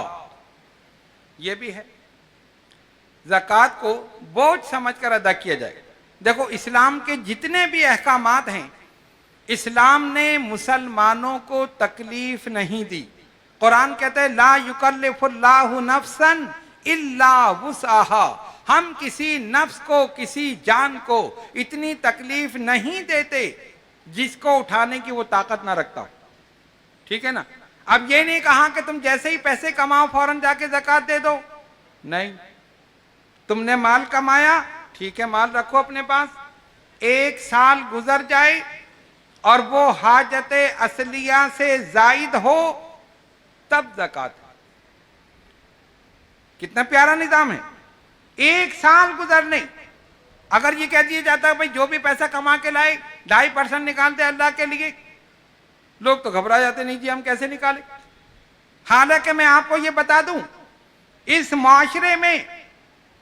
यह भी है, ज़कात को बोझ समझकर अदा किया जाएगा। देखो, इस्लाम के जितने भी अहकामात हैं, इस्लाम ने मुसलमानों को तकलीफ नहीं दी। कुरान कहते हैं ला युकल्लिफुल्लाहु नफ्सन इल्ला वुसअहा, हम किसी नफ्स को, किसी जान को इतनी तकलीफ नहीं देते जिसको उठाने की वो ताकत ना रखता। ठीक है ना। अब ये नहीं कहा कि तुम जैसे ही पैसे कमाओ फौरन जाके ज़कात दे दो, नहीं। तुमने माल कमाया, ठीक है, माल रखो अपने पास, 1 साल गुजर जाए और वो हाजत असलिया से जायद हो, तब ज़कात। कितना प्यारा निजाम है। 1 साल गुजरने, अगर ये कह दिया जाता है भाई जो भी पैसा कमा के लाए 2.5% निकालते अल्लाह के लिए, लोग तो घबरा जाते, नहीं जी हम कैसे निकाले। हालांकि मैं आपको ये बता दूं, इस माशरे में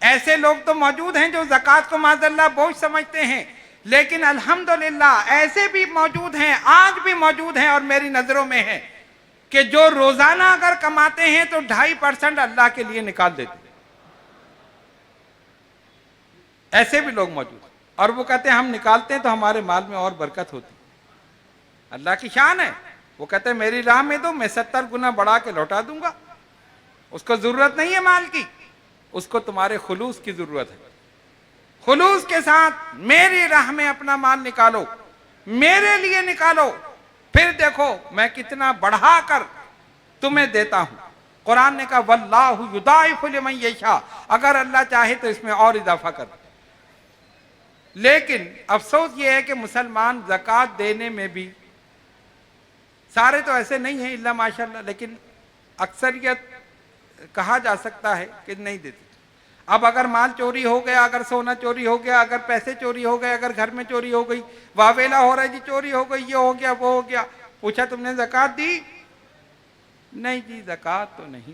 ऐसे लोग तो मौजूद हैं जो ज़कात को माज़अल्लाह बोझ समझते हैं, लेकिन अल्हम्दुलिल्लाह ऐसे भी मौजूद हैं, आज भी मौजूद हैं और मेरी नजरों में है कि जो रोजाना अगर कमाते हैं तो 2.5% अल्लाह के लिए निकाल देते हैं। ऐसे भी लोग मौजूद हैं और वो कहते हैं हम निकालते हैं तो हमारे माल में और बरकत होती है। अल्लाह की शान है। वो कहते हैं मेरी राह में दो, मैं 70 गुना बढ़ा के लौटा दूंगा। उसको जरूरत नहीं है माल की, उसको तुम्हारे खुलूस की जरूरत है। खुलूस के साथ मेरी राह में अपना माल निकालो, मेरे लिए निकालो, फिर देखो मैं कितना बढ़ाकर तुम्हें देता हूं। कुरान ने कहा वल्लाहु युदाइफु लिमन यशा, अगर अल्लाह चाहे तो इसमें और इजाफा कर। लेकिन अफसोस ये है कि मुसलमान ज़कात देने में भी, सारे तो ऐसे नहीं हैं इल्ला माशाअल्लाह, लेकिन अक्सरियत कहा जा सकता है कि नहीं देते। अब अगर माल चोरी हो गया, अगर सोना चोरी हो गया, अगर पैसे चोरी हो गए, अगर घर में चोरी हो गई, वावेला हो रहा है जी चोरी हो गई, ये हो गया वो हो गया, पूछा तुमने ज़कात दी? नहीं जी ज़कात तो नहीं।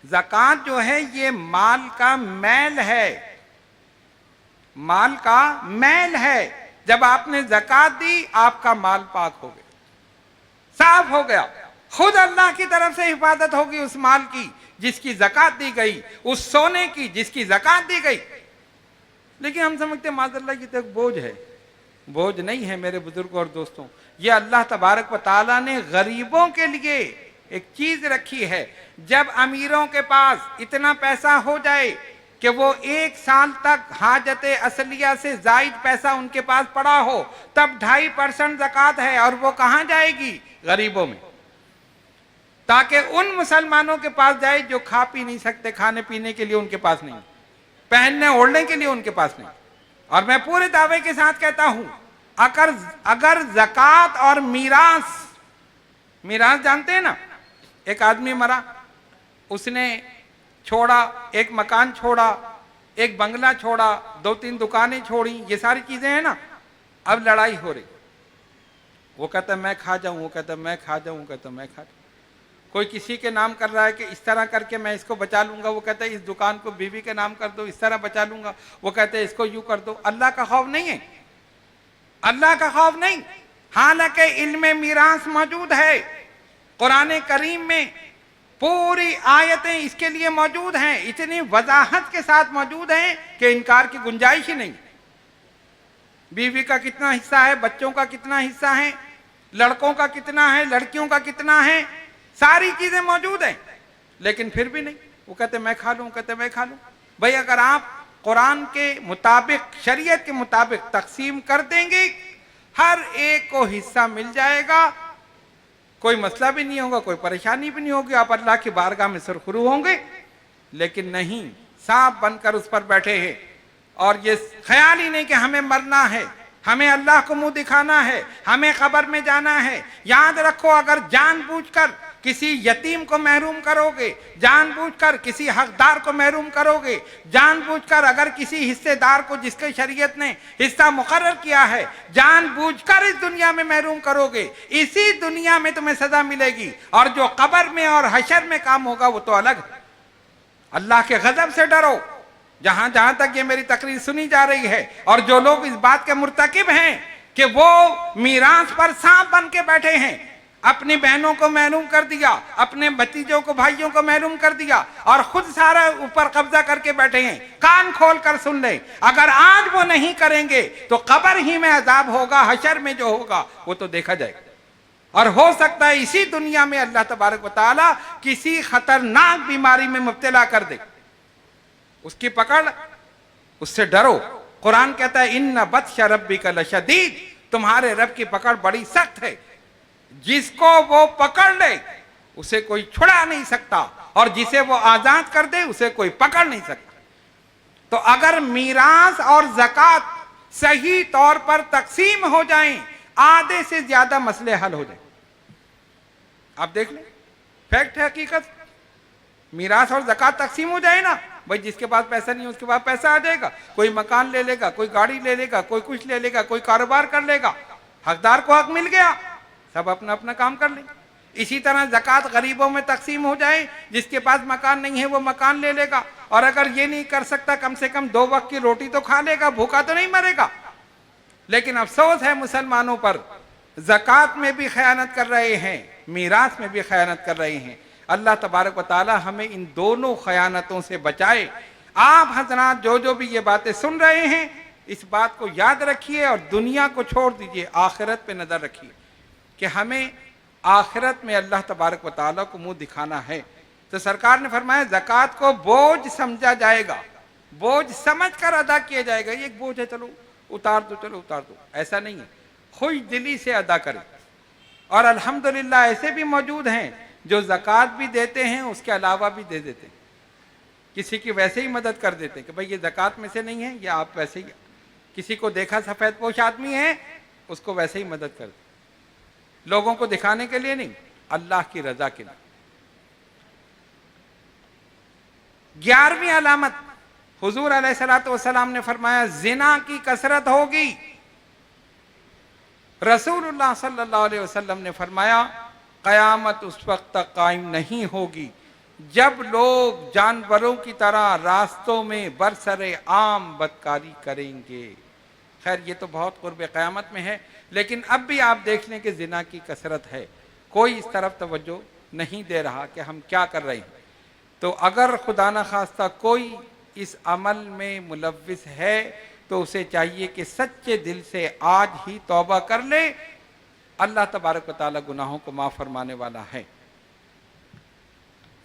ज़कात जो है ये माल का मैल है, माल का मैल है। जब आपने ज़कात दी आपका माल पाक हो गया, साफ हो गया, खुद अल्लाह की तरफ से हिफाजत होगी उस माल की जिसकी ज़कात दी गई, उस सोने की जिसकी ज़कात दी गई। लेकिन हम समझते माज़अल्लाह की तो बोझ है। बोझ नहीं है मेरे बुजुर्गों और दोस्तों, ये अल्लाह तबारक व तआला ने गरीबों के लिए एक चीज रखी है। जब अमीरों के पास इतना पैसा हो जाए कि वो 1 साल तक हाजत असलिया से जायद पैसा उनके पास पड़ा हो, तब 2.5% ज़कात है, और वो कहां जाएगी? गरीबों में, ताकि उन मुसलमानों के पास जाए जो खा पी नहीं सकते, खाने पीने के लिए उनके पास नहीं, पहनने ओढ़ने के लिए उनके पास नहीं। और मैं पूरे दावे के साथ कहता हूं, अगर ज़कात और मीरास, मीरास जानते हैं ना, एक आदमी मरा, उसने छोड़ा, एक मकान छोड़ा, एक बंगला छोड़ा, 2-3 दुकानें छोड़ी, ये सारी चीजें हैं ना। अब लड़ाई हो रही, वो कहता मैं खा जाऊं, वो कहता मैं खा जाऊं, वो कहता मैं खा जाऊं। कोई किसी के नाम कर रहा है कि इस तरह करके मैं इसको बचा लूंगा, वो कहता है इस दुकान को बीवी के नाम कर दो, इस तरह बचा लूंगा, वो कहते हैं इसको यूं कर दो। अल्लाह का खौफ नहीं है, अल्लाह का खौफ नहीं। हालांकि इल्म मीरास मौजूद है, कुरान करीम में पूरी आयतें इसके लिए मौजूद हैं, इतनी वजाहत के साथ मौजूद हैं कि इनकार की गुंजाइश ही नहीं। बीवी का कितना हिस्सा है, बच्चों का कितना हिस्सा है, लड़कों का कितना है, लड़कियों का कितना है, सारी चीजें मौजूद हैं। लेकिन फिर भी नहीं, वो कहते मैं खा लूं, कहते मैं खा लूं। भाई अगर आप कुरान के मुताबिक, शरीयत के मुताबिक तकसीम कर देंगे, हर एक को हिस्सा मिल जाएगा, कोई मसला भी नहीं होगा, कोई परेशानी भी नहीं होगी, आप अल्लाह की बारगाह में सुरखरू होंगे। लेकिन नहीं, सांप बनकर उस पर बैठे हैं और ये ख्याल ही नहीं कि हमें मरना है, हमें अल्लाह को मुंह दिखाना है, हमें कब्र में जाना है। याद रखो, अगर जानबूझकर किसी यतीम को महरूम करोगे, जानबूझकर किसी हकदार को महरूम करोगे, जानबूझकर अगर किसी हिस्सेदार को जिसके शरीयत ने हिस्सा मुकर्रर किया है, जानबूझकर इस दुनिया में महरूम करोगे, इसी दुनिया में तुम्हें सजा मिलेगी। और जो कब्र में और हशर में काम होगा वो तो अलग है। अल्लाह के गजब से डरो। जहां जहां तक ये मेरी तकरीर सुनी जा रही है, और जो लोग इस बात के मुर्तकिब हैं कि वो मीरास पर सांप बन के बैठे हैं, अपनी बहनों को महरूम कर दिया, अपने भतीजों को, भाइयों को महरूम कर दिया, और खुद सारा ऊपर कब्जा करके बैठे हैं, कान खोल कर सुन ले, अगर आज वो नहीं करेंगे तो कब्र ही में अजाब होगा, हशर में जो होगा वो तो देखा जाएगा। और हो सकता है इसी दुनिया में अल्लाह तबारक व तआला किसी खतरनाक बीमारी में मुब्तला कर दे, उसकी पकड़, उससे डरो। कुरान कहता है इन्ना बत्श रब्बिका लशदीद, तुम्हारे रब की पकड़ बड़ी सख्त है, जिसको वो पकड़ ले उसे कोई छुड़ा नहीं सकता, और जिसे वो आजाद कर दे उसे कोई पकड़ नहीं सकता। तो अगर मीरास और ज़कात सही तौर पर तकसीम हो जाएं, आधे से ज्यादा मसले हल हो जाए। आप देख लें, फैक्ट है, हकीकत। मीरास और ज़कात तकसीम हो जाए ना, भाई जिसके पास पैसा नहीं उसके पास पैसा आ जाएगा, कोई मकान ले लेगा, कोई गाड़ी ले लेगा, कोई कुछ ले लेगा, कोई कारोबार कर लेगा, हकदार को हक मिल गया, सब अपना अपना काम कर लेंगे। इसी तरह ज़कात गरीबों में तकसीम हो जाए, जिसके पास मकान नहीं है वो मकान ले लेगा, और अगर ये नहीं कर सकता कम से कम 2 वक्त की रोटी तो खा लेगा, भूखा तो नहीं मरेगा। लेकिन अफसोस है मुसलमानों पर, ज़कात में भी खयानत कर रहे हैं, मीरास में भी खयानत कर रहे हैं। अल्लाह तबारक व तआला हमें इन दोनों खयानतों से बचाए। आप हजरात जो जो भी ये बातें सुन रहे हैं, इस बात को याद रखिए और दुनिया को छोड़ दीजिए, आखिरत पे नजर रखिए कि हमें आखिरत में अल्लाह तबारक व तआला को मुंह दिखाना है। तो सरकार ने फरमाया ज़कात को बोझ समझा जाएगा, बोझ समझकर अदा किया जाएगा। ये एक बोझ है, चलो उतार दो, चलो उतार दो, ऐसा नहीं है, खुश दिली से अदा करें। और अल्हम्दुलिल्लाह ऐसे भी मौजूद हैं जो ज़कात भी देते हैं, उसके अलावा भी दे देते हैं, किसी की वैसे ही मदद कर देते हैं कि भाई ये ज़कात में से नहीं है, या आप वैसे ही, किसी को देखा सफ़ेद पोश आदमी है उसको वैसे ही मदद कर दे, लोगों को दिखाने के लिए नहीं, अल्लाह की रजा के लिए। 11वीं अलामत, हुजूर अलैहिस्सलातु वस्सलाम ने फरमाया जिना की कसरत होगी। रसूलुल्लाह सल्लल्लाहु अलैहि वसल्लम ने फरमाया क़यामत उस वक्त तक कायम नहीं होगी जब लोग जानवरों की तरह रास्तों में बरसरे आम बदकारी करेंगे। खैर ये तो बहुत कुर्ब क़यामत में है, लेकिन अब भी आप देख लें कि जिना की कसरत है, कोई इस तरफ तवज्जो नहीं दे रहा कि हम क्या कर रहे हैं। तो अगर खुदा न खास्ता कोई इस अमल में मुलव्विस है तो उसे चाहिए कि सच्चे दिल से आज ही तौबा कर ले, अल्लाह तबारक व तआला गुनाहों को माफ़ फरमाने वाला है।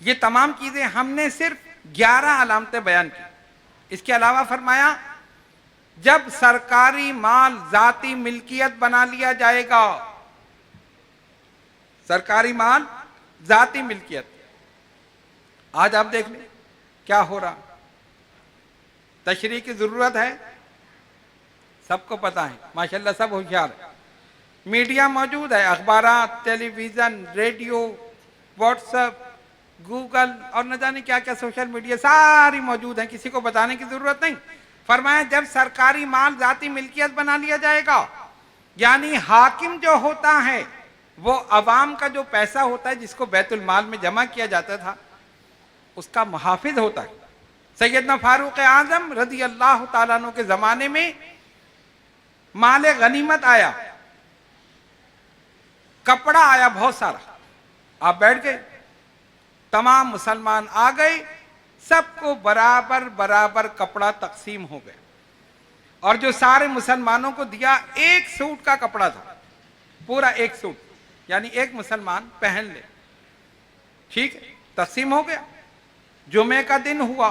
ये तमाम चीज़ें हमने सिर्फ 11 अलामतें बयान की। इसके अलावा फरमाया जब सरकारी माल जाती मिल्कियत बना लिया जाएगा, सरकारी माल जाती मिल्कियत, आज आप देख लें क्या हो रहा, तशरीह की ज़रूरत है, सबको पता है, माशाल्लाह सब होशियार है, मीडिया मौजूद है, अखबारात, टेलीविज़न, रेडियो, व्हाट्सएप, गूगल और न जाने क्या क्या सोशल मीडिया सारी मौजूद है, किसी को बताने की ज़रूरत नहीं। फरमाया जब सरकारी माल जाती मिल्कियत बना लिया जाएगा, यानी हाकिम जो होता है वो अवाम का जो पैसा होता है जिसको बैतुल माल में जमा किया जाता था उसका मुहाफिज होता है। सैयदना फारूक आजम रज़ी अल्लाह तआला अन्हु के ज़माने में माल गनीमत आया, कपड़ा आया बहुत सारा, आप बैठ गए, तमाम मुसलमान आ गए, सबको बराबर बराबर कपड़ा तकसीम हो गया, और जो सारे मुसलमानों को दिया एक सूट का कपड़ा था, पूरा एक सूट, यानी एक मुसलमान पहन ले, ठीक है, तकसीम हो गया। जुमे का दिन हुआ,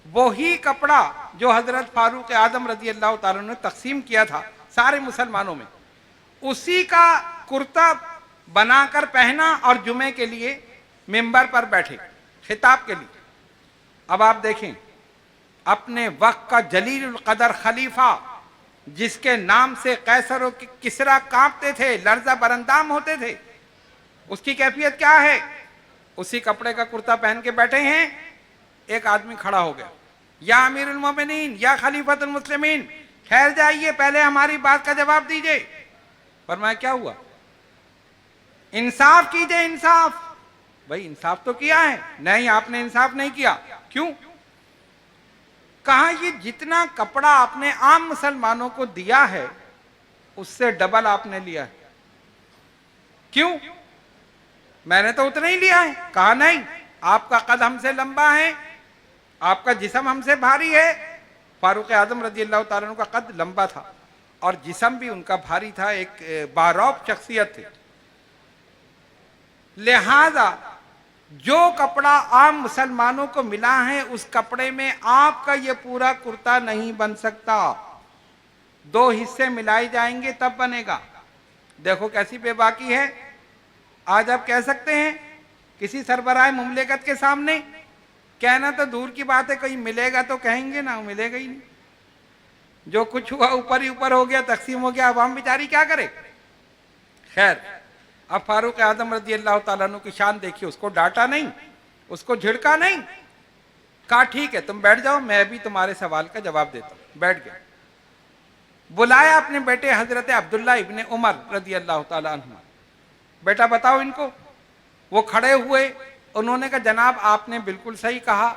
वही कपड़ा जो हजरत फारूक आजम रजी अल्लाह ताला ने तकसीम किया था सारे मुसलमानों में, उसी का कुर्ता बनाकर पहना और जुमे के लिए मिंबर पर बैठे खिताब के लिए। अब आप देखें, अपने वक्त का जलील कदर खलीफा, जिसके नाम से कैसर और किसरा कांपते थे, लर्जा बरंदाम होते थे, उसकी कैफियत क्या है? उसी कपड़े का कुर्ता पहन के बैठे हैं। एक आदमी खड़ा हो गया, या अमीरुल मोमिनीन, या खलीफतुल मुस्लिमीन, ठहर जाइए, पहले हमारी बात का जवाब दीजिए। फरमाया क्या हुआ? इंसाफ कीजिए, इंसाफ। भाई इंसाफ तो किया है। नहीं, आपने इंसाफ नहीं किया। क्यों? कहा ये जितना कपड़ा आपने आम मुसलमानों को दिया है उससे डबल आपने लिया है। क्यों? मैंने तो उतना ही लिया है। कहा नहीं, आपका कद हमसे लंबा है, आपका जिस्म हमसे भारी है। फारूक आजम रजी अल्लाह ताला का कद लंबा था और जिस्म भी उनका भारी था, एक बारौब शख्सियत थे। लिहाजा जो कपड़ा आम मुसलमानों को मिला है उस कपड़े में आपका ये पूरा कुर्ता नहीं बन सकता, दो हिस्से मिलाए जाएंगे तब बनेगा। देखो कैसी बेबाकी है। आज आप कह सकते हैं किसी सरबराह मुमलिकत के सामने, कहना तो दूर की बात है, कहीं मिलेगा तो कहेंगे ना, मिलेगा ही नहीं। जो कुछ हुआ ऊपर ही ऊपर हो गया, तकसीम हो गया, अब हम बेचारी क्या करें। खैर, अब फारूक आजम रजी अल्लाह ताला अन्हु की शान देखिए, उसको डांटा नहीं, उसको झिड़का नहीं, कहा ठीक है तुम बैठ जाओ, मैं भी तुम्हारे सवाल का जवाब देता हूं। बैठ गया। बुलाया अपने बेटे हजरत अब्दुल्ला इब्ने उमर रजी अल्लाह ताला अन्हु, बेटा बताओ इनको। वो खड़े हुए, उन्होंने कहा जनाब आपने बिल्कुल सही कहा,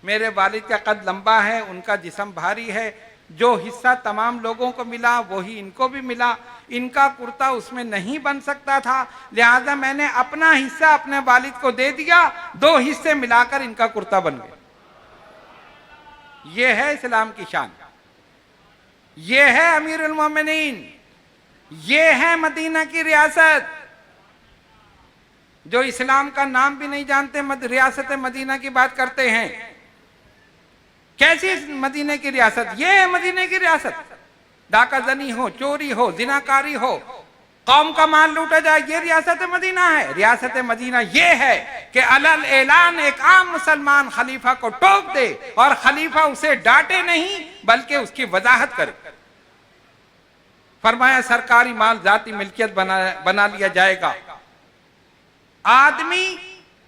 मेरे वालिद का कद लंबा है, उनका जिस्म भारी है, जो हिस्सा तमाम लोगों को मिला वही इनको भी मिला, इनका कुर्ता उसमें नहीं बन सकता था, लिहाजा मैंने अपना हिस्सा अपने वालिद को दे दिया, दो हिस्से मिलाकर इनका कुर्ता बन गया। यह है इस्लाम की शान, यह है अमीरुल मोमिनीन, यह है मदीना की रियासत। जो इस्लाम का नाम भी नहीं जानते रियासत मदीना की बात करते हैं। कैसी मदीने की रियासत? ये है मदीने की रियासत। डाका जनी हो, चोरी हो, जिनाकारी हो, कौम का माल लूटा जाए, ये रियासत मदीना है। रियासत मदीना ये है कि अलल ऐलान एक आम मुसलमान खलीफा को टोक दे और खलीफा उसे डांटे नहीं बल्कि उसकी वजाहत करे। फरमाया सरकारी माल जाती मिल्कियत बना लिया जाएगा। आदमी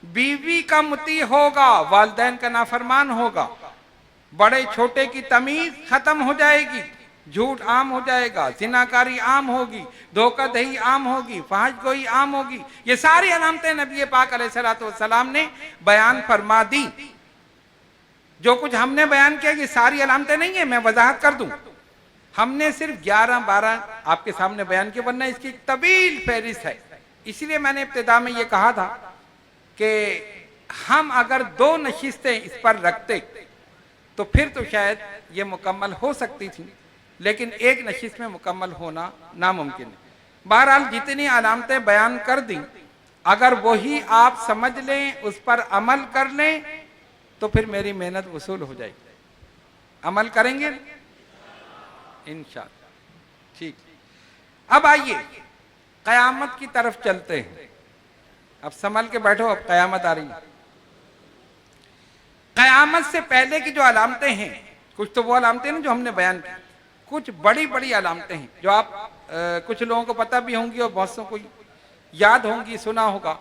बीवी का मुती होगा, वालिदैन का नाफरमान होगा, बड़े छोटे की तमीज खत्म हो जाएगी, झूठ आम हो जाएगा, जिनाकारी आम होगी, धोखाधड़ी आम होगी, फहशगोई आम होगी। ये सारी अलामतें नबी पाक अलैहिस्सलातु वस्सलाम ने बयान फरमा दी। जो कुछ हमने बयान किया ये सारी अलामतें नहीं है, मैं वजाहत कर दूं। हमने सिर्फ 11-12 आपके सामने बयान किए, वरना इसकी तवील फहरिस्त है। इसलिए मैंने इब्तिदा में ये कहा था कि हम अगर 2 नशिस्तें इस पर रखते तो फिर तो शायद ये मुकम्मल हो सकती थी, लेकिन एक नशिस्त में मुकम्मल होना नामुमकिन है। बहरहाल जितनी अलामतें बयान कर दी, अगर वही आप समझ लें, उस पर अमल कर लें, तो फिर मेरी मेहनत वसूल हो जाएगी। अमल करेंगे इंशाअल्लाह। ठीक, अब आइए क़यामत की तरफ चलते हैं। अब संभल के बैठो, अब क़यामत आ रही है। क़यामत से पहले की जो अलामतें हैं, कुछ तो वो अलामतें हैं जो हमने बयान की, कुछ बड़ी बड़ी अलामतें हैं जो आप कुछ लोगों को पता भी होंगी और बहुत सौ को याद होंगी, सुना होगा।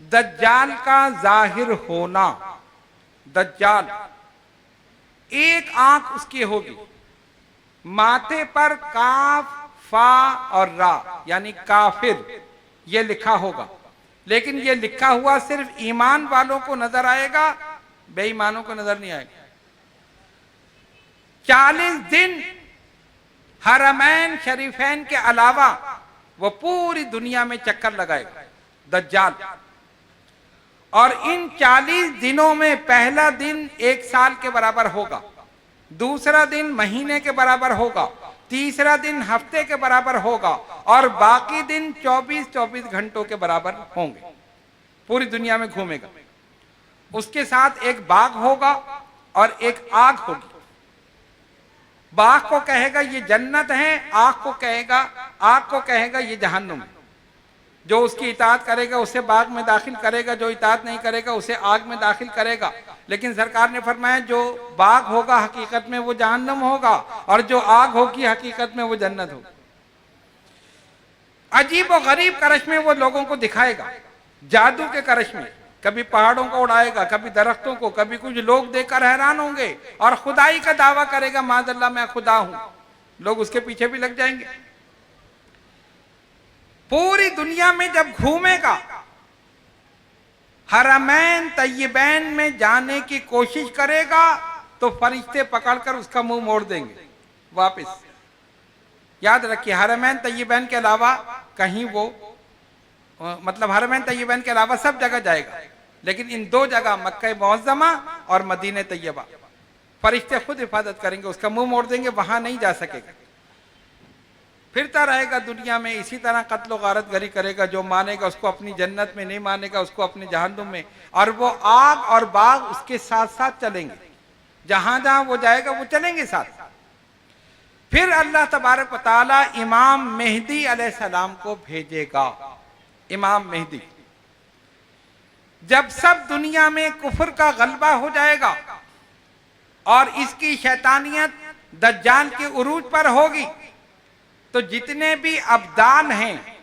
दज्जाल का जाहिर होना। दज्जाल, एक आंख उसकी होगी, माथे पर काफ फा और रा यानी काफिर ये लिखा होगा, लेकिन ये लिखा हुआ सिर्फ ईमान वालों को नजर आएगा, बेईमानों को नजर नहीं आएगा। 40 दिन हरमैन शरीफैन के अलावा वो पूरी दुनिया में चक्कर लगाएगा दज्जाल। और इन 40 दिनों में पहला दिन 1 साल के बराबर होगा, दूसरा दिन महीने के बराबर होगा, तीसरा दिन हफ्ते के बराबर होगा और बाकी दिन 24-24 घंटों के बराबर होंगे। पूरी दुनिया में घूमेगा। उसके साथ एक बाघ होगा और एक आग होगी। बाघ को कहेगा ये जन्नत है, आग को कहेगा ये जहन्नुम है। जो उसकी इताअत करेगा उसे बाग में दाखिल करेगा, जो इताअत नहीं करेगा उसे आग में दाखिल करेगा। लेकिन सरकार ने फरमाया जो बाग होगा हकीकत में वो जहन्नम होगा, और जो आग होगी हकीकत में वो जन्नत होगी। अजीब और गरीब करश्मे वो लोगों को दिखाएगा, जादू के करश्मे। कभी पहाड़ों को उड़ाएगा, कभी दरख्तों को, कभी कुछ लोग देखकर हैरान होंगे और खुदाई का दावा करेगा, माज़अल्लाह मैं खुदा हूं। लोग उसके पीछे भी लग जाएंगे। पूरी दुनिया में जब घूमेगा, हरमैन तय्यबैन में जाने की कोशिश करेगा तो फरिश्ते पकड़कर उसका मुंह मोड़ देंगे वापस। याद रखिए, हरमैन तय्यबैन के अलावा कहीं वो मतलब हरमैन तय्यबैन के अलावा सब जगह जाएगा, लेकिन इन दो जगह मक्का मुअज़्ज़मा और मदीने तय्यबा फरिश्ते खुद हिफाजत करेंगे, उसका मुंह मोड़ देंगे, वहां नहीं जा सकेगा। फिरता रहेगा दुनिया में, इसी तरह कत्ल व गारत गरी करेगा। जो मानेगा उसको अपनी जन्नत में, नहीं मानेगा उसको अपने जहन्नुम में। और वो आग और बाग उसके साथ साथ चलेंगे, जहां जहां वो जाएगा वो चलेंगे साथ। फिर अल्लाह तबारक व तआला इमाम मेहदी अलैहिस्सलाम को भेजेगा। इमाम मेहदी जब सब दुनिया में कुफ्र का गलबा हो जाएगा और इसकी शैतानियत दज्जाल के उरूज पर होगी, तो जितने भी अब्दाल हैं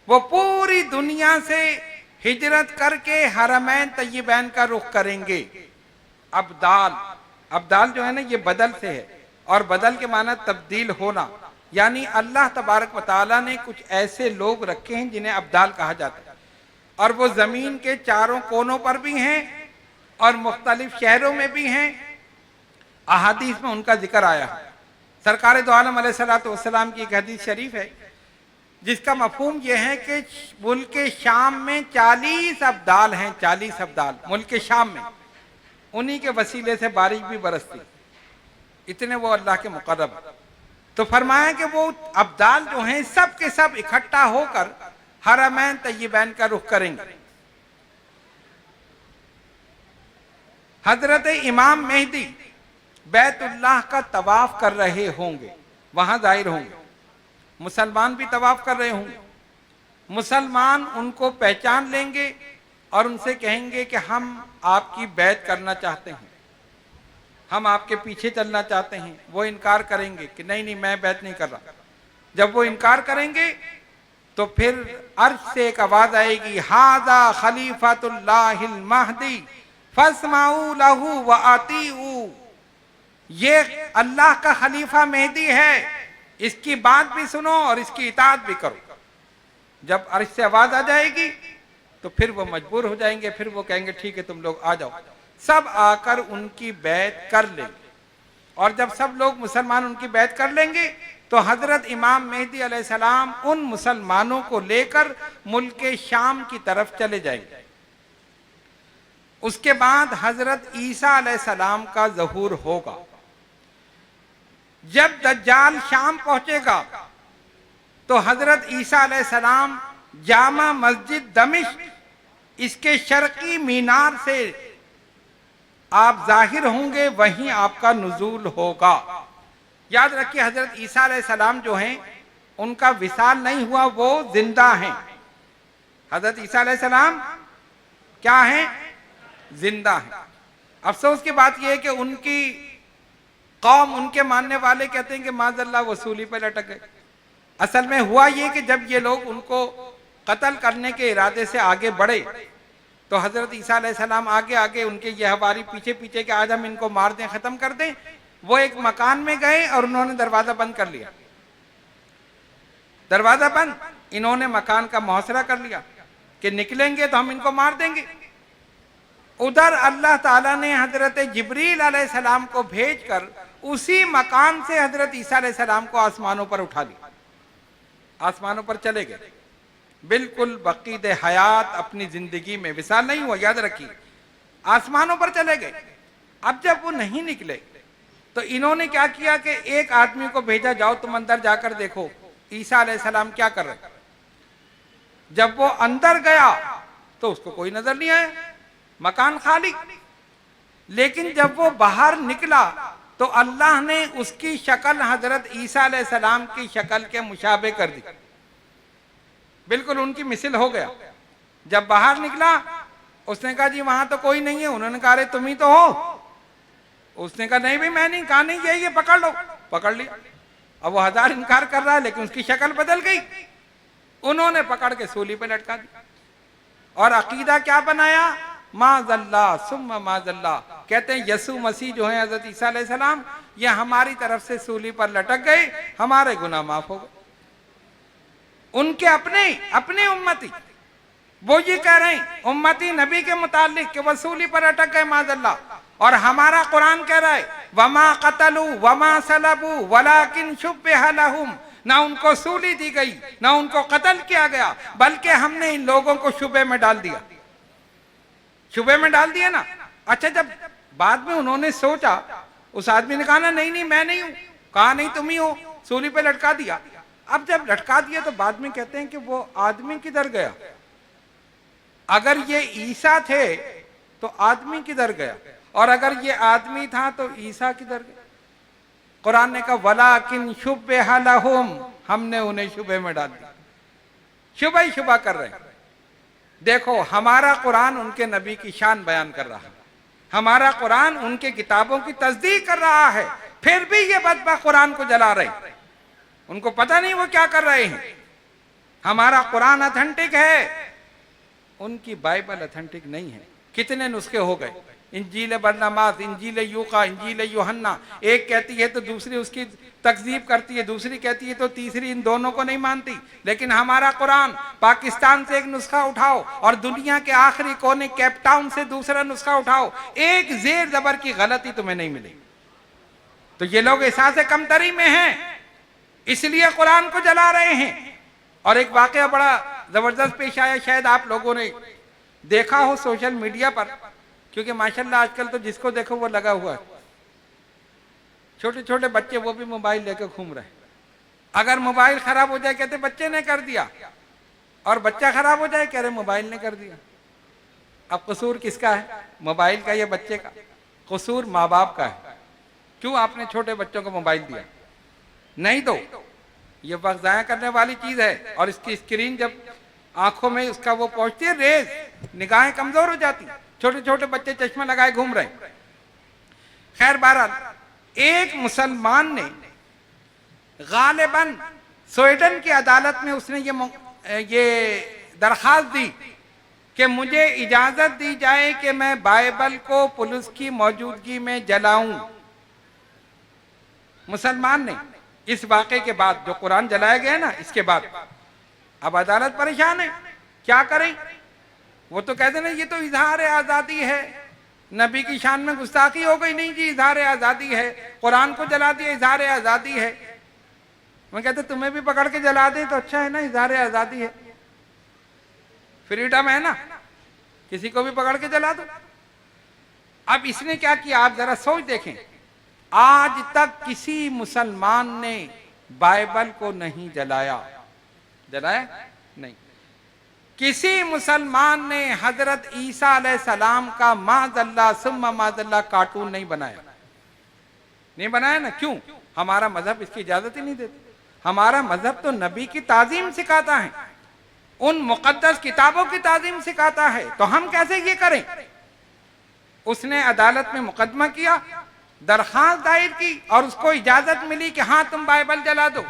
वो पूरी दुनिया से हिजरत करके हरमैन तय्यबैन का रुख करेंगे। अब्दाल जो है ना, ये बदल से है, और बदल के माना तब्दील होना। यानी अल्लाह तबारक व तआला ने कुछ ऐसे लोग रखे हैं जिन्हें अब्दाल कहा जाता है, और वो जमीन के चारों कोनों पर भी हैं और मुख्तलिफ शहरों में भी हैं। अहादीस में उनका जिक्र आया है। सरकार दो आलम अलैहिस्सलातु वस्सलाम की एक हदीस शरीफ है जिसका मफहूम यह है कि मुल्क शाम में 40 अब्दाल हैं, 40 अब्दाल मुल्क शाम में। उन्हीं के वसीले से बारिश भी बरसती, इतने वो अल्लाह के मुकर्रब। तो फरमाया कि वो अब्दाल जो हैं सब के सब इकट्ठा होकर हरमैन तय्यबैन का रुख करेंगे। हजरत इमाम मेहदी बैतुल्लाह का तवाफ कर रहे होंगे, वहां जाहिर होंगे। मुसलमान भी तवाफ कर रहे होंगे। मुसलमान उनको पहचान लेंगे और उनसे कहेंगे कि हम आपकी बैत करना चाहते हैं, हम आपके पीछे चलना चाहते हैं। वो इनकार करेंगे कि नहीं नहीं मैं बैत नहीं कर रहा। जब वो इनकार करेंगे तो फिर अर्श से एक आवाज आएगी, हाजा खलीफतुल्लाहिल महदी फस्माऊ लहू व अतीऊ। ये अल्लाह का खलीफा मेहदी है, इसकी बात भी सुनो और इसकी इताअत भी करो। जब अर्श से आवाज आ जाएगी तो फिर वो मजबूर हो जाएंगे, फिर वो कहेंगे ठीक है तुम लोग आ जाओ। सब आकर उनकी बैत कर लेंगे, और जब सब लोग मुसलमान उनकी बैत कर लेंगे तो हजरत इमाम मेहदी अलैहिस्सलाम उन मुसलमानों को लेकर मुल्क शाम की तरफ चले जाएंगे। उसके बाद हजरत ईसा अलैहिस्सलाम का ज़हूर होगा। जब दज्जाल शाम पहुंचेगा तो हजरत ईसा अलैहिस्सलाम जामा मस्जिद दमिश्क इसके शर्की मीनार से आप जाहिर होंगे, वहीं आपका नुज़ूल होगा। याद रखिए, हजरत ईसा अलैहिस्सलाम जो हैं उनका विसाल नहीं हुआ, वो जिंदा हैं। हजरत ईसा अलैहिस्सलाम क्या हैं? जिंदा हैं। अफसोस की बात यह है कि उनकी कौम, उनके मानने वाले कहते हैं कि माज़अल्लाह वसूली पर लटक गए। असल में हुआ ये कि जब ये लोग उनको कत्ल करने के इरादे से आगे बढ़े तो हजरत ईसा अलैहिस्सलाम आगे आगे, उनके ये हवारी पीछे पीछे कि आज हम इनको मार दें, खत्म कर दें। वो एक मकान में गए और उन्होंने दरवाजा बंद कर लिया। दरवाजा बंद, इन्होंने मकान का मुहसरा कर लिया कि निकलेंगे तो हम इनको मार देंगे। उधर अल्लाह ताला ने हजरत जिब्रील अलैहिस्सलाम को भेजकर उसी मकान से हजरत ईसा अलैहिस्सलाम को आसमानों पर उठा लिया। आसमानों पर चले गए, बिल्कुल बकीद हयात अपनी जिंदगी में, विसाल नहीं हुआ, याद रखिए, आसमानों पर चले गए। अब जब वो नहीं निकले तो इन्होंने क्या किया कि एक आदमी को भेजा, जाओ तुम अंदर जाकर देखो ईसा अलैहिस्सलाम क्या कर रहे। जब वो अंदर गया तो उसको कोई नजर नहीं आया, मकान खाली। लेकिन जब वो बाहर निकला तो अल्लाह ने उसकी शक्ल हजरत ईसा अलैहिस्सलाम की शक्ल के मुशाबे कर दी, बिल्कुल उनकी मिसल हो गया। जब बाहर निकला उसने कहा जी वहां तो कोई नहीं है। उन्होंने कहा अरे तुम ही तो हो। उसने कहा नहीं भाई मैं नहीं, कहा नहीं यही है, पकड़ लो। पकड़ लिया। अब वो हजार इनकार कर रहा है लेकिन उसकी शक्ल बदल गई। उन्होंने पकड़ के सूली पे लटका दिया और अकीदा क्या बनाया, माज़ल्ला सुम्मा माज़ल्ला। कहते हैं यसू मसीह जो है हजरत ईसा अलैहिस्सलाम, ये हमारी तरफ से सूली पर लटक गए, हमारे गुनाह माफ हो गए। उनके अपने अपने उम्मती वो ये कह रहे हैं उम्मती नबी के मुतालिक कि वह सूली पर अटक गए माज़ल्ला। और हमारा कुरान कह रहा है वमा कतलू वमा सलबू वलाकिन शुब्बिह लहुम, ना उनको सूली दी गई ना उनको कत्ल किया गया, बल्कि हमने इन लोगों को शुबे में डाल दिया। शुबे में डाल दिया ना। अच्छा, जब बाद में उन्होंने सोचा, उस आदमी ने कहा ना नहीं नहीं मैं नहीं हूं, कहा नहीं तुम ही हो, सूली पे लटका दिया। अब जब लटका दिया तो बाद में कहते हैं कि वो आदमी किधर गया। अगर ये ईसा थे तो आदमी किधर गया, और अगर ये आदमी था तो ईसा किधर गया। कुरान ने कहा वलाकिन शुब्बिह लहुम, हमने उन्हें शुबे में डाल दिया। शुबह ही शुबह कर रहे हैं। देखो हमारा कुरान उनके नबी की शान बयान कर रहा है, हमारा कुरान उनके किताबों की तस्दीक कर रहा है, फिर भी ये बदबख्त कुरान को जला रहे हैं। उनको पता नहीं वो क्या कर रहे हैं। हमारा कुरान ऑथेंटिक है, उनकी बाइबल ऑथेंटिक नहीं है। कितने नुस्खे हो गए, इंजील बरनमास, इंजील यूका, इंजील यूहन्ना, एक कहती है तो दूसरी उसकी तकजीब करती है, दूसरी कहती है तो तीसरी इन दोनों को नहीं मानती। लेकिन हमारा कुरान, पाकिस्तान से एक नुस्खा उठाओ और दुनिया के आखिरी कोने केप टाउन से दूसरा नुस्खा उठाओ, एक जेर जबर की गलती तुम्हें नहीं मिलेगी। तो ये लोग एहसास कमतरी में हैं, इसलिए कुरान को जला रहे हैं। और एक वाकया बड़ा जबरदस्त पेश आया, शायद आप लोगों ने देखा हो सोशल मीडिया पर, क्योंकि माशाल्लाह आजकल तो जिसको देखो वो लगा हुआ है। छोटे छोटे बच्चे वो भी मोबाइल लेकर घूम रहे हैं। अगर मोबाइल खराब हो जाए कहते बच्चे ने कर दिया, और बच्चा खराब हो जाए कह रहे मोबाइल ने कर दिया। अब कसूर किसका है, मोबाइल का या बच्चे का? कसूर माँ बाप का है। क्यों आपने छोटे बच्चों को मोबाइल दिया? नहीं दो, ये वक्त जाया करने वाली चीज है। और इसकी स्क्रीन जब आंखों में उसका वो पहुंचती है रेज, निगाहें कमजोर हो जाती। छोटे छोटे बच्चे चश्मा लगाए घूम रहे। खैर बहरहाल एक मुसलमान ने गालिबन स्वीडन की अदालत में उसने ये दरखास्त दी कि मुझे इजाजत दी जाए कि मैं बाइबल को पुलिस की मौजूदगी में जलाऊं। मुसलमान ने इस वाक़े के बाद, जो कुरान जलाया गया ना, इसके बाद अब अदालत परेशान है, क्या करें। वो तो कहते ना ये तो इजहार आज़ादी है, नबी की शान में गुस्ताखी हो गई। नहीं जी, इजहार आज़ादी है, कुरान को जला दिया, इजहार आज़ादी है। मैं कहते तुम्हें भी पकड़ के जला दें तो अच्छा है ना, इजहार आज़ादी है, फ्रीडम है ना, किसी को भी पकड़ के जला दो। अब इसने क्या किया, आप जरा सोच देखें, आज तक किसी मुसलमान ने बाइबल को नहीं जलाया, जलाया नहीं। किसी मुसलमान ने हजरत ईसा अलैहिस्सलाम का माज़ल्ला सुम्मा माज़ल्ला कार्टून नहीं बनाया, नहीं बनाया ना। क्यों? हमारा मजहब इसकी इजाजत ही नहीं देता। हमारा मजहब तो नबी की ताजीम सिखाता है, उन मुकद्दस किताबों की ताजीम सिखाता है, तो हम कैसे ये करें। उसने अदालत में मुकदमा किया, दरखास्त दायर की, और उसको इजाजत मिली कि हाँ तुम बाइबल जला दो।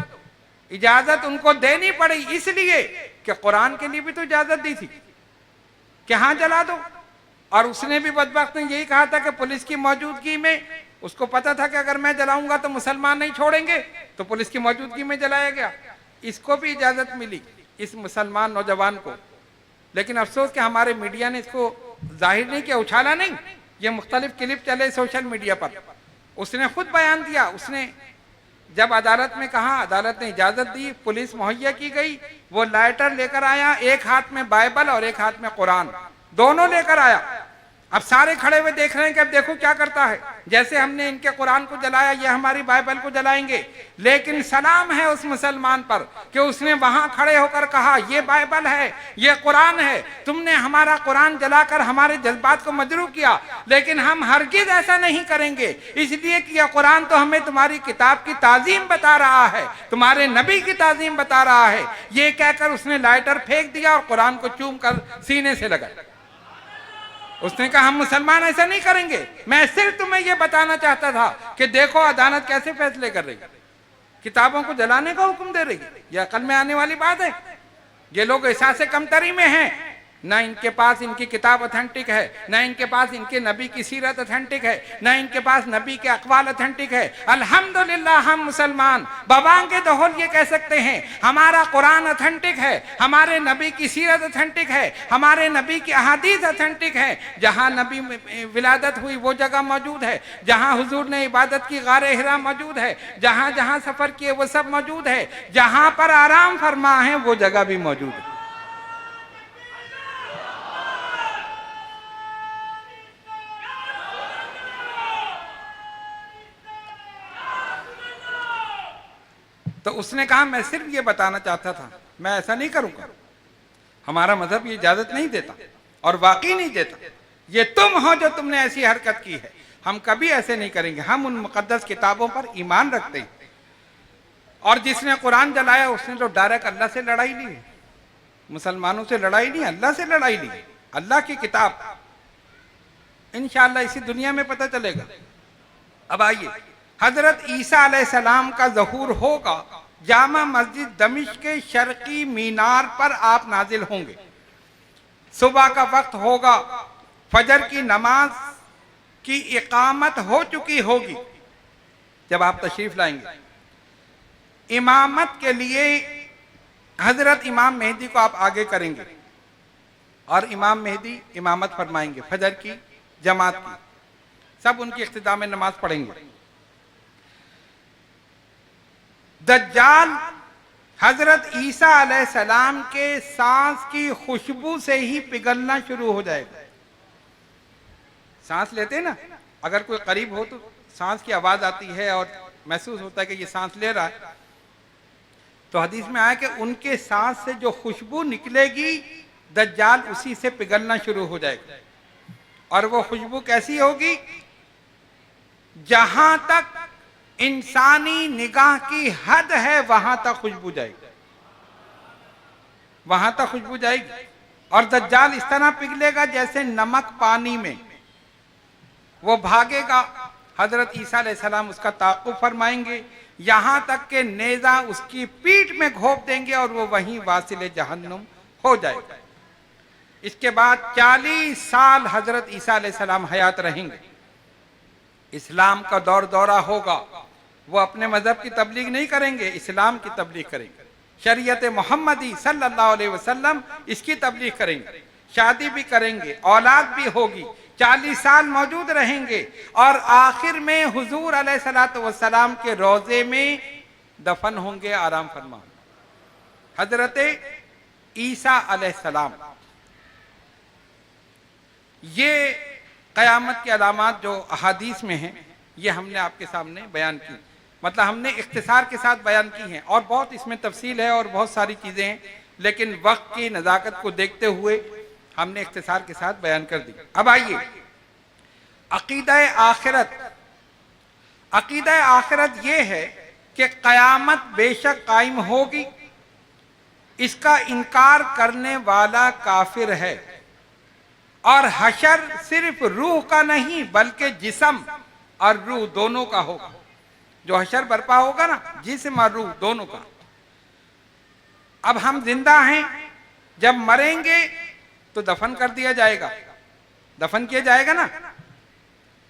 इजाजत उनको देनी पड़ी इसलिए कि कुरान के लिए भी तो इजाजत दी थी कि हाँ जला दो। और उसने भी बदबख्त ने यही कहा था कि पुलिस की मौजूदगी में, उसको पता था कि अगर मैं जलाऊंगा तो मुसलमान नहीं छोड़ेंगे, तो पुलिस की मौजूदगी में जलाया गया। इसको भी इजाजत मिली, इस मुसलमान नौजवान को। लेकिन अफसोस कि हमारे मीडिया ने इसको जाहिर नहीं किया, उछाला नहीं। ये मुख्तलिफ क्लिप चले सोशल मीडिया पर, उसने खुद बयान दिया। उसने जब अदालत में कहा, अदालत ने इजाजत दी, पुलिस मुहैया की गई, वो लाइटर लेकर आया, एक हाथ में बाइबल और एक हाथ में कुरान, दोनों लेकर आया। अब सारे खड़े हुए देख रहे हैं कि अब देखो क्या करता है। जैसे हमने इनके कुरान को जलाया, ये हमारी बाइबल को जलाएंगे। लेकिन सलाम है उस मुसलमान पर कि उसने वहां खड़े होकर कहा ये बाइबल है, ये कुरान है, तुमने हमारा कुरान जलाकर हमारे जज्बात को मजरूह किया, लेकिन हम हरगिज ऐसा नहीं करेंगे, इसलिए कि यह कुरान तो हमें तुम्हारी किताब की ताजीम बता रहा है, तुम्हारे नबी की ताजीम बता रहा है। ये कहकर उसने लाइटर फेंक दिया और कुरान को चूम कर सीने से लगा। उसने कहा हम मुसलमान ऐसा नहीं करेंगे, मैं सिर्फ तुम्हें यह बताना चाहता था कि देखो अदालत कैसे फैसले कर रही है, किताबों को जलाने का हुक्म दे रही है। यह अकल में आने वाली बात है। ये लोग एहसास कमतरी में हैं, ना इनके पास इनकी किताब ऑथेंटिक है, ना इनके पास इनके नबी की सीरत ऑथेंटिक है, ना इनके पास नबी के अकवाल ऑथेंटिक है। अल्हम्दुलिल्लाह हम मुसलमान बबांगे दहल ये कह सकते हैं हमारा कुरान ऑथेंटिक है, हमारे नबी की सीरत ऑथेंटिक है, हमारे नबी की अहादीस ऑथेंटिक है। जहाँ नबी विलादत हुई वो जगह मौजूद है, जहाँ हुजूर ने इबादत की गारे हिरा मौजूद है, जहाँ जहाँ सफर किए वो सब मौजूद है, जहाँ पर आराम फरमा है वो जगह भी मौजूद है। तो उसने कहा मैं सिर्फ ये बताना चाहता था, मैं ऐसा नहीं करूंगा, हमारा मजहब ये इजाजत नहीं देता और वाकई नहीं देता। ये तुम हो जो तुमने ऐसी हरकत की है, हम कभी ऐसे नहीं करेंगे। हम उन मुकद्दस किताबों पर ईमान रखते हैं। और जिसने कुरान जलाया उसने तो डायरेक्ट अल्लाह से लड़ाई ली, मुसलमानों से लड़ाई नहीं, अल्लाह से लड़ाई ली। अल्लाह की किताब इंशाअल्लाह इसी दुनिया में पता चलेगा। अब आइए, हजरत ईसा अलैहिस्सलाम का ज़हूर होगा, जामा मस्जिद दमिश्क के शर्की मीनार पर आप नाजिल होंगे। सुबह का वक्त होगा, फजर की नमाज की इकामत हो चुकी होगी जब आप तशरीफ लाएंगे। इमामत के लिए हजरत इमाम मेहदी को आप आगे करेंगे और इमाम मेहदी इमामत फरमाएंगे फजर की जमात की, सब उनकी इख्तिताम में नमाज पढ़ेंगे। दज्जाल हजरत ईसा अलैहिस्सलाम के सांस की खुशबू से ही पिघलना शुरू हो जाएगा। सांस लेते हैं ना, अगर कोई करीब हो तो सांस की आवाज आती है और महसूस होता है कि ये सांस ले रहा है। तो हदीस में आया कि उनके सांस से जो खुशबू निकलेगी दज्जाल उसी से पिघलना शुरू हो जाएगा। और वो खुशबू कैसी होगी? जहां तक इंसानी निगाह की हद है वहां तक खुशबू जाएगी, वहां तक खुशबू जाएगी। और दज्जाल इस तरह पिघलेगा जैसे नमक पानी में, वो भागेगा। हजरत ईसा अलैहिस्सलाम उसका ताक़ुब फरमाएंगे, यहां तक के नेजा उसकी पीठ में घोंप देंगे और वो वहीं वासिले जहन्नुम हो जाएगा। इसके बाद 40 साल हजरत ईसा अलैहिस्सलाम हयात रहेंगे। इस्लाम का दौर दौरा होगा। वो अपने मजहब की तबलीग नहीं करेंगे, इस्लाम की तबलीग करेंगे। शरीयत मोहम्मदी सल्लल्लाहु अलैहि वसल्लम इसकी तबलीग करेंगे। शादी भी करेंगे, औलाद भी होगी, 40 साल मौजूद रहेंगे और आखिर में हुजूर अलैहिस्सलातु वस्सलाम के रोजे में दफन होंगे। आराम फरमा हजरत ईसा अलैहिस्सलाम। ये क़यामत की अलामात जो अहादीस में हैं, ये हमने आपके सामने बयान की, मतलब हमने इख्तिसार के साथ बयान की हैं। और बहुत इसमें तफसील है और बहुत सारी चीज़ें हैं, लेकिन वक्त की नज़ाकत को देखते हुए हमने इख्तिसार के साथ बयान कर दी। अब आइए, अकीदा आखिरत। अकीदा आखिरत ये है कि क़यामत बेशक कायम होगी, इसका इनकार करने वाला काफिर है। और हशर सिर्फ रूह का नहीं बल्कि जिस्म और रूह दोनों का होगा। जो हशर बर्पा होगा ना, जिस्म और रूह दोनों का। अब हम जिंदा हैं, जब मरेंगे तो दफन कर दिया जाएगा। दफन किया जाएगा ना?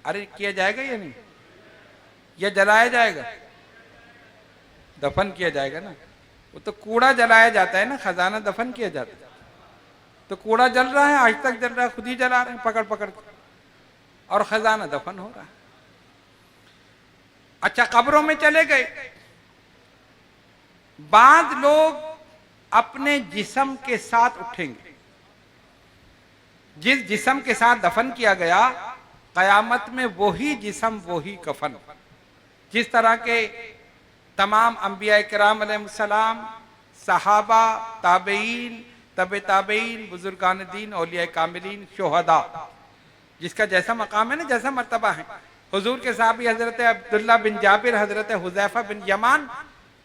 अरे किया जाएगा या नहीं? या जलाया जाएगा? दफन किया जाएगा ना। वो तो कूड़ा जलाया जाता है ना, खजाना दफन किया जाता है। तो कूड़ा जल रहा है, आज तक जल रहा है, खुद ही जला रहे हैं पकड़ पकड़ के, और खजाना दफन हो रहा है। अच्छा, कब्रों में चले गए, बाद लोग अपने जिस्म के साथ उठेंगे। जिस जिस्म के साथ दफन किया गया, कयामत में वही जिस्म वही कफन। जिस तरह के तमाम अंबिया किराम अलैहिस्सलाम, सहाबा, ताबईन, तबे ताबईन, बुजुर्गान दीन, औलिया कामिलीन, शोहदा, जिसका जैसा मकाम है ना, जैसा मर्तबा है। हुजूर के साहबी हजरत अब्दुल्ला बिन जाबिर, हजरत हुजैफा बिन यमान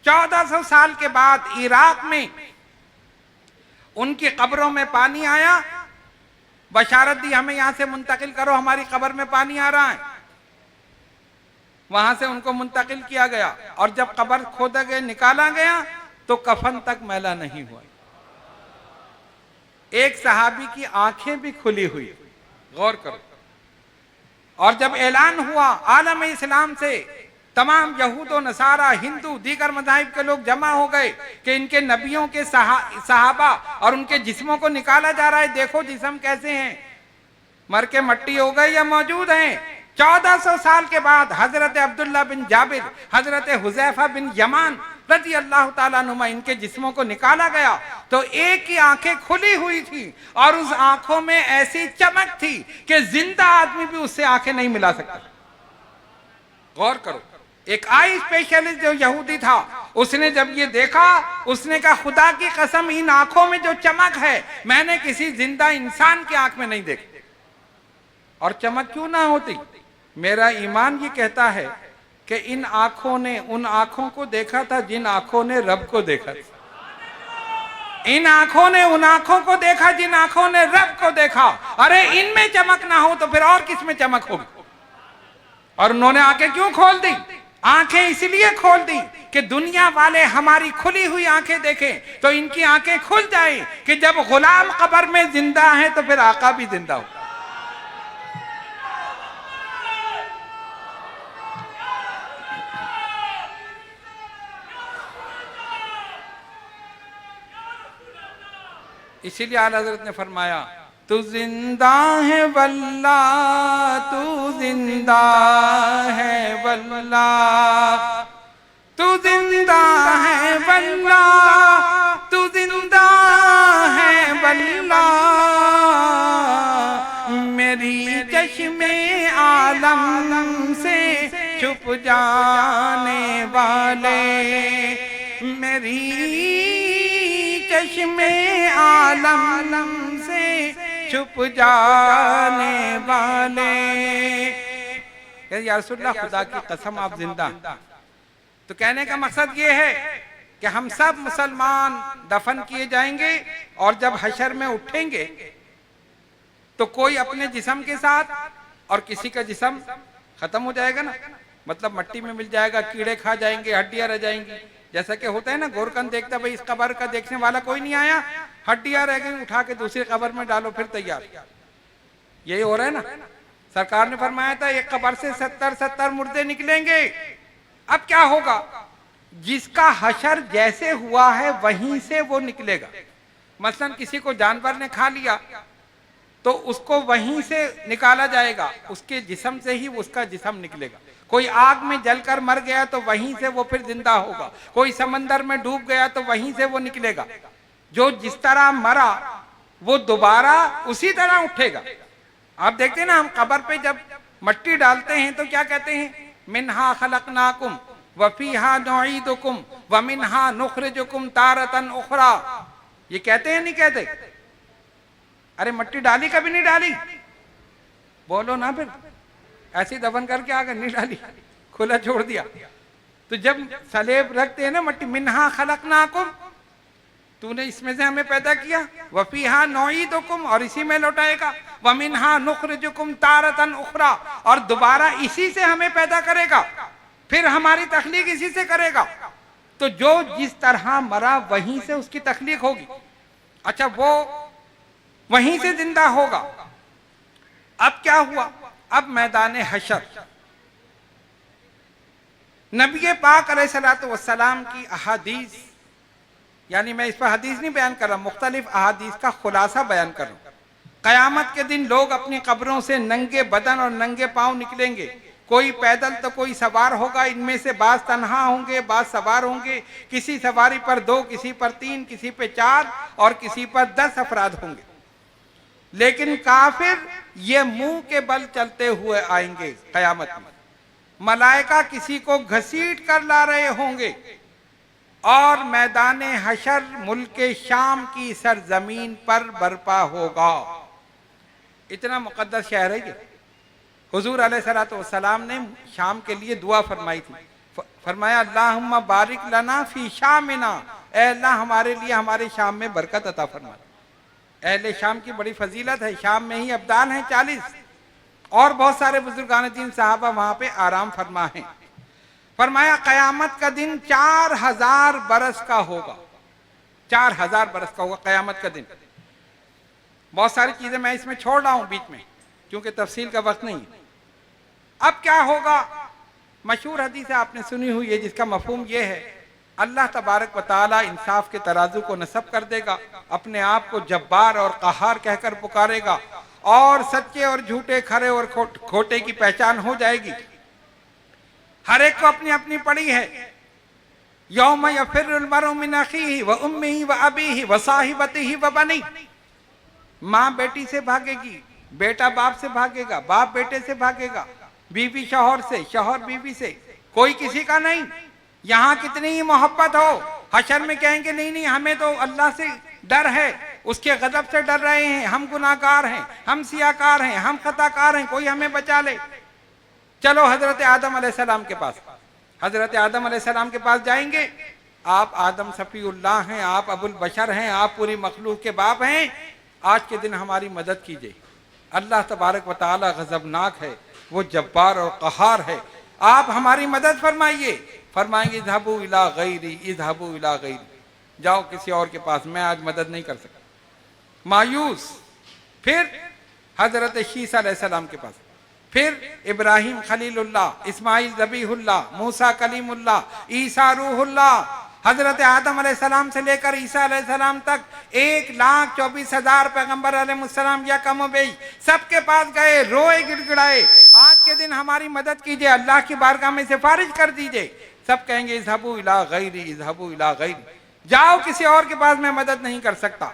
1400 साल के बाद इराक में उनकी कब्रों में पानी आया, बशारत दी हमें यहां से मुंतकिल करो, हमारी कब्र में पानी आ रहा है। वहां से उनको मुंतकिल किया गया और जब कब्र खोदा गया, निकाला गया तो कफन तक मैला नहीं हुआ। एक सहाबी की आंखें भी खुली हुई, गौर करो। और जब ऐलान हुआ आलम इस्लाम से, तमाम यहूद और नसारा, हिंदू, दीगर मज़ाहिब के लोग जमा हो गए कि इनके नबियों के सहाबा और उनके जिस्मों को निकाला जा रहा है, देखो जिस्म कैसे हैं, मर के मट्टी हो गए या मौजूद हैं। 1400 साल के बाद हजरत अब्दुल्ला बिन जाबिर, हजरत हुजैफा बिन यमान रज़ी अल्लाह ताला अनुमा, इनके जिस्मों को निकाला गया तो एक की आंखें खुली हुई थी और उस आंखों में ऐसी चमक थी कि जिंदा आदमी भी उससे आंखें नहीं मिला सकता। गौर करो। एक आई स्पेशलिस्ट जो यहूदी था, उसने जब ये देखा, उसने कहा खुदा की कसम, इन आंखों में जो चमक है मैंने किसी जिंदा इंसान की आंख में नहीं देखी। और चमक क्यों ना होती? मेरा ईमान ये कहता है कि इन आंखों ने उन आंखों को देखा था जिन आंखों ने रब को देखा था। इन आंखों ने उन आंखों को देखा जिन आंखों ने रब को देखा। अरे इनमें चमक ना हो तो फिर और किस में चमक होगी? और उन्होंने आंखें क्यों खोल दी? आंखें इसलिए खोल दी कि दुनिया वाले हमारी खुली हुई आंखें देखें तो इनकी आंखें खुल जाएं कि जब गुलाम कब्र में जिंदा है तो फिर आका भी जिंदा हो। इसीलिए आला हज़रत ने फरमाया, तू जिंदा है वल्ला, तू जिंदा है वल्ला, तू जिंदा है वल्ला, तू जिंदा है वल्ला, मेरी चश्मे आलम से छुप जाने वाले, मेरी चश्मे आलम से छुप जाने वाले। या रसूलल्लाह, खुदा की कसम आप जिंदा। तो कहने का मकसद ये है कि हम सब मुसलमान दफन किए जाएंगे और जब हशर में उठेंगे तो कोई अपने जिस्म के साथ और किसी का जिस्म खत्म हो जाएगा ना, मतलब मट्टी में मिल जाएगा, कीड़े खा जाएंगे, हड्डियां रह जाएंगी। जैसा कि होता है ना, गोरकन देखता भाई इस कब्र का देखने वाला कोई नहीं आया, हड्डियां रह गई, उठा के दूसरी कब्र में डालो, फिर तैयार। यही हो रहा है ना। सरकार ने फरमाया था एक कब्र से 70 मुर्दे निकलेंगे। अब क्या होगा? जिसका हशर जैसे हुआ है वहीं से वो निकलेगा। मसलन किसी को जानवर ने खा लिया तो उसको वहीं से निकाला जाएगा, उसके जिस्म से ही उसका जिस्म निकलेगा। कोई आग में जलकर मर गया तो वहीं से वो फिर जिंदा होगा। कोई समंदर में डूब गया तो वहीं से वो निकलेगा। जो जिस तरह मरा वो दोबारा उसी तरह उठेगा। आप देखते हैं ना, हम कब्र पे जब मट्टी डालते हैं तो क्या कहते हैं? मिन्हा खलकनाकुम व फीहा नुईदुकुम व मिन्हा नुखरिजुकुम तारतन उखरा। ये कहते हैं नहीं कहते? अरे मट्टी डाली कभी नहीं डाली? बोलो ना फिर। ऐसे दफन करके आकर नहीं डाली, खुला छोड़ दिया। तो जब सलेब रखते हैं ना मट्टी, मिन्हा खलकनाकुम, तूने इसमें से हमें पैदा किया, वफीहा नुईदुकुम, और इसी में लौटाएगा, व मिन्हा नुखरिजुकुम तारतन उखरा, और दोबारा इसी से हमें पैदा करेगा, फिर हमारी तखलीक इसी से करेगा। तो जो जिस तरह मरा वहीं से उसकी तखलीक होगी। अच्छा, वो वहीं से जिंदा होगा। अब क्या हुआ? अब मैदान हशर, नबी पाक अलैहिस्सलातु वस्सलाम की अहादीस, यानी मैं इस पर हदीस नहीं बयान कर रहा, मुख्तलिफ अहादीस का खुलासा बयान कर रहा हूं। कयामत के दिन लोग अपनी कब्रों से नंगे बदन और नंगे पांव निकलेंगे। कोई पैदल तो कोई सवार होगा। इनमें से बाज तन्हा होंगे, बाज सवार होंगे। किसी सवारी पर 2, किसी पर 3, किसी पर 4 और किसी पर 10 अफराद होंगे। लेकिन काफिर ये मुंह के बल चलते हुए आएंगे कयामत में। मलाइका किसी को घसीट कर ला रहे होंगे और मैदान हशर मुल्क शाम की सरजमीन पर बर्पा होगा। इतना मुकद्दस शहर है ये। हुजूर अलैहिस्सलाम ने शाम के लिए दुआ फरमाई थी। फरमाया अल्लाहुम्मा बारिक लना फी शामिना, ऐ अल्लाह हमारे लिए हमारे शाम में बरकत अता फरमा। अहले शाम की बड़ी फजीलत है। शाम में ही अब्दान है 40 और बहुत सारे बुजुर्गान दीन साहबा वहां पे आराम फरमा है। फरमाया कयामत का दिन 4000 बरस का होगा। 4000 बरस का होगा कयामत का दिन। बहुत सारी चीजें मैं इसमें छोड़ रहा हूं बीच में क्योंकि तफसील का वक्त नहीं है। अब क्या होगा? मशहूर हदीस आपने सुनी हुई है जिसका मफहूम यह है, अल्लाह तबारक व तआला इंसाफ के तराजू को नस्ब कर देगा, अपने आप को जब्बार और कहार कहकर पुकारेगा और सच्चे और झूठे, खरे और खोटे की पहचान हो जाएगी। हर एक को अपनी अपनी पड़ी है। यौम यफिर्रुल मरउ मिन अखीही व उम्मिही व अबीही व साहिबतिही व बनी। माँ बेटी से भागेगी, बेटा बाप से भागेगा, बाप बेटे से भागेगा, बीवी शौहर से, शौहर बीवी से, कोई किसी का नहीं। यहाँ कितनी ही मोहब्बत हो, हशर में कहेंगे नहीं नहीं हमें तो अल्लाह से डर है, उसके गजब से डर रहे हैं, हम गुनाहगार हैं, हम सियाकार हैं, हम खताकार हैं, कोई हमें बचा ले। चलो हजरत आदम अलैहिस्सलाम के पास, हजरत आदम अलैहिस्सलाम के पास जाएंगे। आप आदम सफीउल्लाह हैं, आप अबुल बशर हैं, आप पूरी मखलूक के बाप हैं, आज के दिन हमारी मदद कीजिए। अल्लाह तबारक व तआला गजबनाक है, वो जब्बार और कहार है, आप हमारी मदद फरमाइए। फरमाएंगे इज़हबू इला गैरी, इज़हबू इला गैरी, जाओ किसी और के पास, मैं आज मदद नहीं कर सकता। मायूस। फिर हजरत शीसा अलैहिस्सलाम के पास, फिर इब्राहिम खलीलुल्लाह, इस्माइल ज़बीहुल्लाह, मूसा कलीमुल्लाह, ईसा रूहुल्लाह, हजरत आदम अलैहिस्सलाम से लेकर ईसा अलैहिस्सलाम तक 1,24,000 पैगंबर अलैहिस्सलाम या कम बेश सबके पास गए, रोए गिड़गिड़ाए, आज के दिन हमारी मदद कीजिए, अल्लाह की बारगाह में सिफारिश कर दीजिए। सब कहेंगे इज़हबू इला गैरी, इज़हबू इला गैरी, जाओ किसी और के पास, मैं मदद नहीं कर सकता।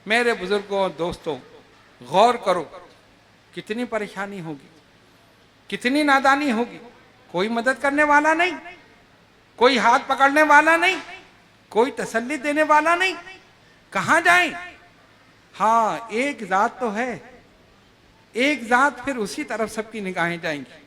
मेरे बुजुर्गों दोस्तों, गौर करो, कितनी परेशानी होगी, कितनी नादानी होगी। कोई मदद करने वाला नहीं, कोई हाथ पकड़ने वाला नहीं, कोई तसल्ली देने वाला नहीं, कहां जाएं? हाँ, एक जात तो है, एक जात, फिर उसी तरफ सबकी निगाहें जाएंगी।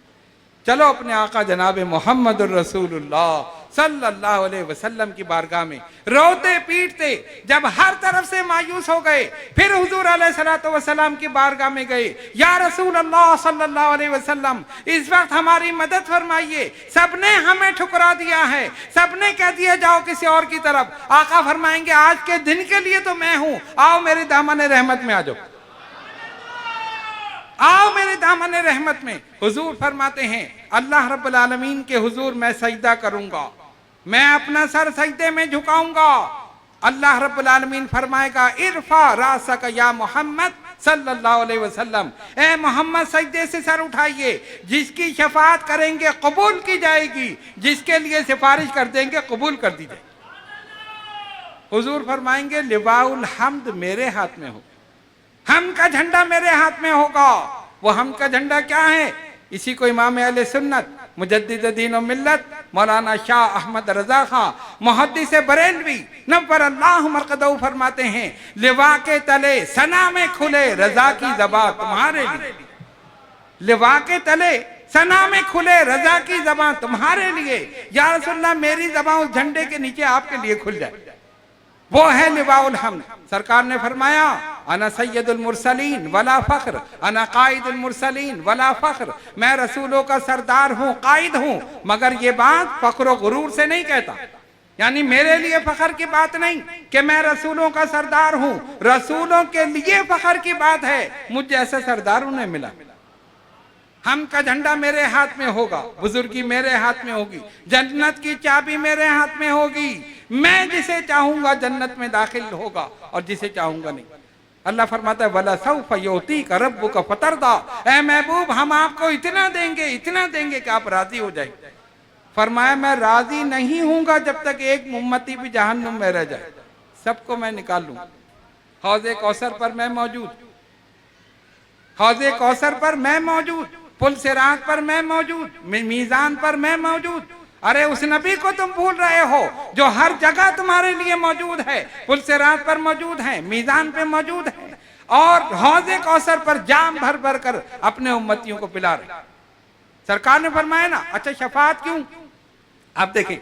चलो अपने आका जनाब मोहम्मद रसूलुल्लाह सल्लल्लाहु अलैहि वसल्लम की बारगाह में रोते पीटते जब हर तरफ से मायूस हो गए, फिर हुजूर अलैहिस्सलातु वस्सलाम की बारगाह में गए। या रसूल अल्लाह सल्लल्लाहु अलैहि वसल्लम, इस वक्त हमारी मदद फरमाइए, सबने हमें ठुकरा दिया है, सबने कह दिया जाओ किसी और की तरफ। आका फरमाएंगे आज के दिन के लिए तो मैं हूं, आओ मेरे दामन रहमत में आ जाओ, आओ मेरे दामन रहमत में। हुजूर फरमाते हैं अल्लाह रब्बुल आलमीन के हुजूर मैं सजदा करूंगा, मैं अपना सर सजदे में झुकाऊंगा। अल्लाह रब्बुल आलमीन फरमाएगा इरफा रासक या मोहम्मद सल्लल्लाहु अलैहि वसल्लम, ए मोहम्मद सजदे से सर उठाइए, जिसकी शफाअत करेंगे कबूल की जाएगी, जिसके लिए सिफारिश कर देंगे कबूल कर दी जाएगी। हुजूर फरमाएंगे लिवाउल हम्द मेरे हाथ में हो, हम का झंडा मेरे हाथ में होगा। वो हम का झंडा क्या है? इसी को इमाम अहले सुन्नत मुजद्दिद दीन और मिल्लत मौलाना शाह अहमद रजा खां मुहद्दिस बरेलवी नव्वर अल्लाह मरकदहू फरमाते हैं लिवा के तले सना में खुले रजा की ज़बान तुम्हारे लिए। लिवा के तले सना में खुले रजा की ज़बान तुम्हारे लिए। या रसूलल्लाह मेरी ज़बान उस झंडे के नीचे आपके लिए खुल जाए, वो है लिवाउल हम्द। सरकार ने फरमाया अना सैयदुल मुरसलीन वला फख्र, अना कायदुल मुरसलीन वला फख्र, मैं रसूलों का सरदार हूँ, कायद हूँ, मगर ये बात फख्र व गुरूर से नहीं कहता, यानी मेरे लिए फख्र की बात नहीं कि मैं रसूलों का सरदार हूँ, रसूलों के लिए फख्र की बात है मुझे ऐसे सरदार उन्हें मिला। हम का झंडा मेरे हाथ में होगा, बुजुर्गी मेरे हाथ में होगी, जन्नत की चाबी मेरे हाथ में होगी, मैं जिसे चाहूंगा जन्नत में दाखिल होगा और जिसे चाहूंगा नहीं। अल्लाह फरमाता है वला सौफ युतीका रब्बुका फतरदा, ऐ महबूब हम आपको इतना देंगे कि आप राजी हो जाए। फरमाया मैं राजी नहीं हूंगा जब तक एक उम्मती भी जहन्नुम में रह जाए, सबको मैं निकाल लूंगा। हौज़े कौसर पर मैं मौजूद, हौज़े कौसर पर मैं मौजूद, पुल सिरात पर मैं मौजूद, मीज़ान पर मैं मौजूद। अरे उस नबी को तुम भूल रहे हो जो हर जगह तुम्हारे लिए मौजूद है, पुल सिरात पर मौजूद है, मीज़ान पे मौजूद है, और हौज़े कौसर पर जाम भर भर कर अपने उम्मतियों को पिला रहे। सरकार ने फरमाया ना, अच्छा शफाअत क्यों? आप देखें,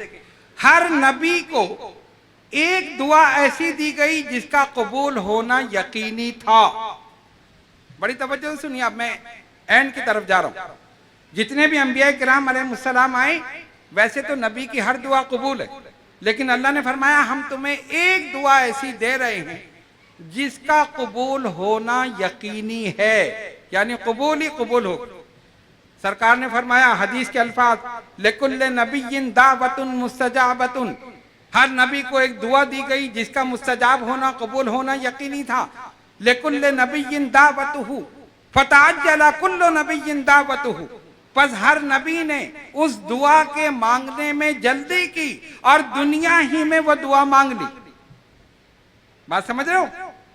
हर नबी को एक दुआ ऐसी दी गई जिसका कबूल होना यकीनी था। बड़ी तवज्जो से सुनिए, अब मैं एंड की तरफ जा रहा हूं। जितने भी अंबिया किराम अलैहिस्सलाम आए, वैसे तो नबी की हर दुआ कबूल है, लेकिन अल्लाह ने फरमाया हम तुम्हें एक दुआ ऐसी दे रहे हैं जिसका कबूल होना यकीनी है, यानी कबूल ही कबूल हो। सरकार ने फरमाया हदीस के अल्फाज, लिकुल्ले नबिय्यिन दावतुन मुस्तजाबतुन, हर नबी को एक दुआ दी गई जिसका मुस्तजाब होना, कबूल होना यकीनी था। लिकुल्ले नबिय्यिन दावतुहु फतअज्जला कुल्लु नबिय्यिन दावतुहु, बस हर नबी ने उस दुआ के मांगने में जल्दी की और दुनिया ही में वो दुआ मांग ली। बात समझ रहे हो?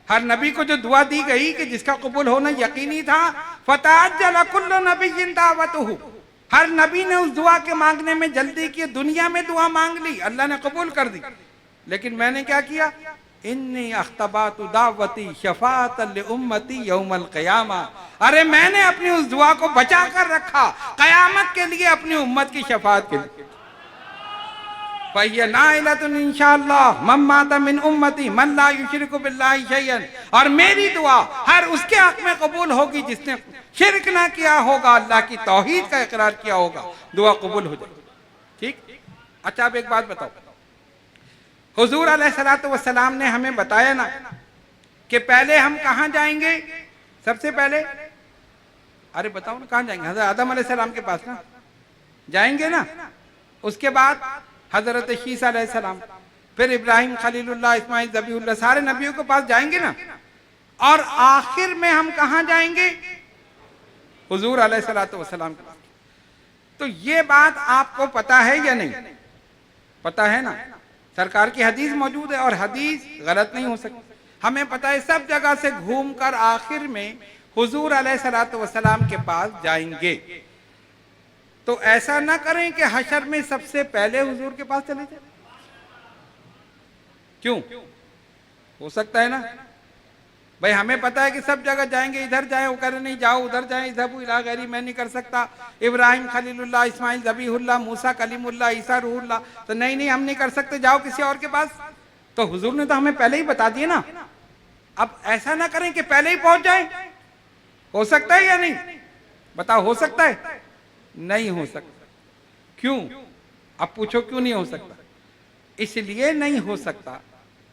हर नबी को जो दुआ दी गई कि जिसका कबूल होना यकीनी था, फतअज्जला कुल्लु नबिय्यिन दावतुहु, हर नबी ने उस दुआ के मांगने में जल्दी की, दुनिया में दुआ मांग ली, अल्लाह ने कबूल कर दी। लेकिन मैंने क्या किया? इन्नी अख्तबातु दावती शफाअतन लि उम्मती यौमल क़ियामा, अरे मैंने अपनी उस दुआ को बचा कर रखा कयामत के लिए, अपनी उम्मत की शफाअत के लिए। फ़हिय नाइलतुन इंशाअल्लाह मन माता मिन उम्मती मन ला युशरिकु बिल्लाहि शैयन, और मेरी दुआ हर उसके हक में कबूल होगी जिसने शिरक ना किया होगा, अल्लाह की तौहीद का इकरार किया होगा, दुआ कबूल हो जाएगी। ठीक? अच्छा अब एक बात बताओ, हुजूर अलैहिस्सलातु वस्सलाम ने हमें बताया ना कि पहले हम कहाँ जाएंगे? सबसे पहले, अरे बताओ ना, कहाँ जाएंगे? हज़रत आदम अलैहिस्सलाम के पास ना जाएंगे ना, उसके बाद हज़रत शीसा अलैहिस्सलाम, फिर इब्राहिम खलीलुल्लाह, इस्माइल ज़बीहुल्लाह, सारे नबियों के पास जाएंगे ना, और आखिर में हम कहाँ जाएंगे? हुजूर अलैहिस्सलातु वस्सलाम के पास। तो ये बात आपको पता है या नहीं? पता है ना? सरकार की हदीस मौजूद है और हदीस गलत नहीं हो सकती। हमें पता है सब जगह से घूमकर आखिर में हुजूर अलैहिस्सलातु वस्सलाम के पास जाएंगे। तो ऐसा ना करें कि हशर में सबसे पहले हुजूर के पास चले जाए। क्यों? हो सकता है ना भाई, हमें पता है कि सब जगह जाएंगे, इधर जाए, वो कह रहे नहीं जाओ उधर जाए, इज़हबू इला गैरी, मैं नहीं कर सकता, इब्राहिम खलीलुल्लाह, इस्माइल ज़बीहुल्लाह, मूसा कलीमुल्लाह, ईसा रूहुल्लाह, तो नहीं हम नहीं कर सकते, जाओ किसी और के पास। तो हुजूर ने तो हमें पहले ही बता दिया ना। अब ऐसा ना करें कि पहले ही पहुंच जाए। हो सकता है या नहीं? बताओ, हो सकता है? नहीं हो सकता। क्यों? अब पूछो क्यों नहीं हो सकता? इसलिए नहीं हो सकता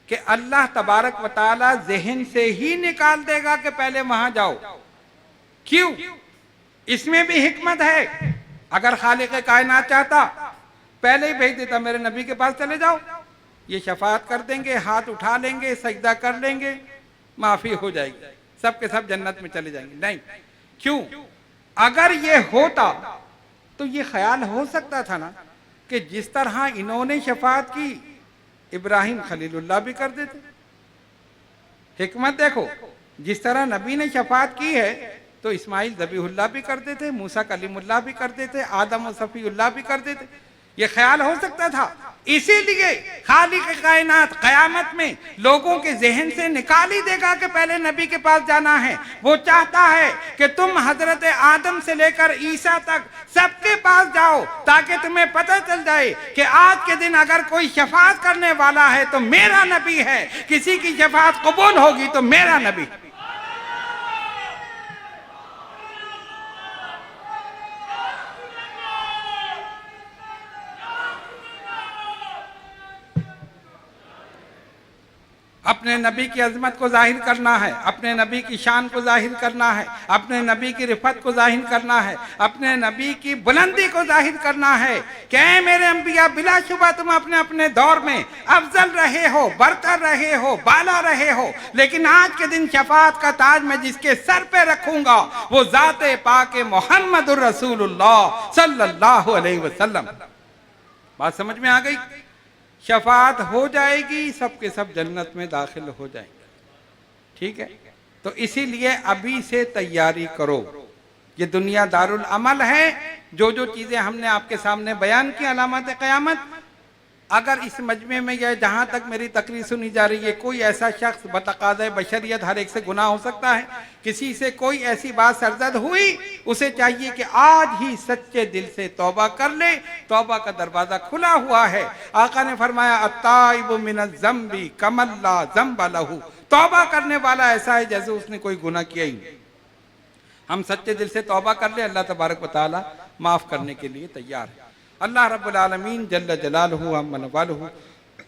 कि अल्लाह तबारक व तआला ज़हन से ही निकाल देगा कि पहले वहां जाओ। क्यों? इसमें भी हिकमत है। अगर खालिक कायनात चाहता पहले ही भेज देता, मेरे नबी के पास चले जाओ, ये शफाअत कर देंगे, हाथ उठा लेंगे, सजदा कर लेंगे, माफी हो जाएगी, सब के सब जन्नत में चले जाएंगे। नहीं। क्यों? अगर ये होता तो ये ख्याल हो सकता था ना कि जिस तरह इन्होंने शफाअत की, इब्राहिम खलीलुल्लाह भी कर देते। हिकमत देखो, जिस तरह नबी ने शफाअत की है तो इस्माइल ज़बीहुल्लाह भी कर देते, मूसा कलीमुल्लाह भी कर देते, आदम और सफ़ीउल्लाह भी कर देते। ये ख्याल हो सकता था। इसीलिए खालिक कायनात क़यामत में लोगों के जहन से निकाल ही देगा कि पहले नबी के पास जाना है। वो चाहता है कि तुम हजरत आदम से लेकर ईसा तक सबके पास जाओ, ताकि तुम्हें पता चल जाए कि आज के दिन अगर कोई शफाअत करने वाला है तो मेरा नबी है, किसी की शफाअत कबूल होगी तो मेरा नबी। अपने नबी की अजमत को जाहिर करना है, अपने नबी की शान को जाहिर करना है, अपने नबी की रिफत को जाहिर करना है, अपने नबी की बुलंदी को जाहिर करना है कि मेरे अंबिया बिलाशुबा तुम अपने अपने दौर में अफजल रहे हो, बरतर रहे हो, बाला रहे हो, लेकिन आज के दिन शफाअत का ताज मैं जिसके सर पे रखूंगा वो ज़ाते पाके मोहम्मदुर रसूलुल्लाह सल्लल्लाहु अलैहि वसल्लम। बात समझ में आ गई? शफाअत हो जाएगी, सबके सब जन्नत में दाखिल हो जाएंगे। ठीक है? तो इसीलिए अभी से तैयारी करो। ये दुनिया दारुल अमल है। जो जो चीज़ें हमने आपके सामने बयान की अलामत क़यामत, अगर इस मजमे में या जहाँ तक मेरी तकरीर सुनी जा रही है कोई ऐसा शख्स बतकाज़े बशरियत, हर एक से गुनाह हो सकता है, किसी से कोई ऐसी बात सरजद हुई, उसे चाहिए कि आज ही सच्चे दिल से तौबा कर ले। तौबा का दरवाज़ा खुला हुआ है। आका ने फरमाया अत्ताइबु मिनज़ ज़म्बी कमल्ला ज़म्ब लहू, तौबा करने वाला ऐसा है जैसे उसने कोई गुनाह किया ही नहीं। हम सच्चे दिल से तौबा कर ले, अल्लाह तबारक व तआला माफ़ करने के लिए तैयार है। अल्लाह रब्बुल आलमीन जल्ल जलालहू अम्मन वालहू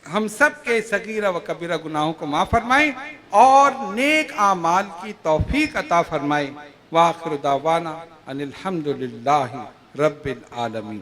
हम सब के सगीरा व कबीरा गुनाहों को माफ़ फरमाए और नेक आमाल की तौफीक अता फरमाए। व आखिर दावाना अनिल हम्दुलिल्लाहि रब्बिल आलमीन।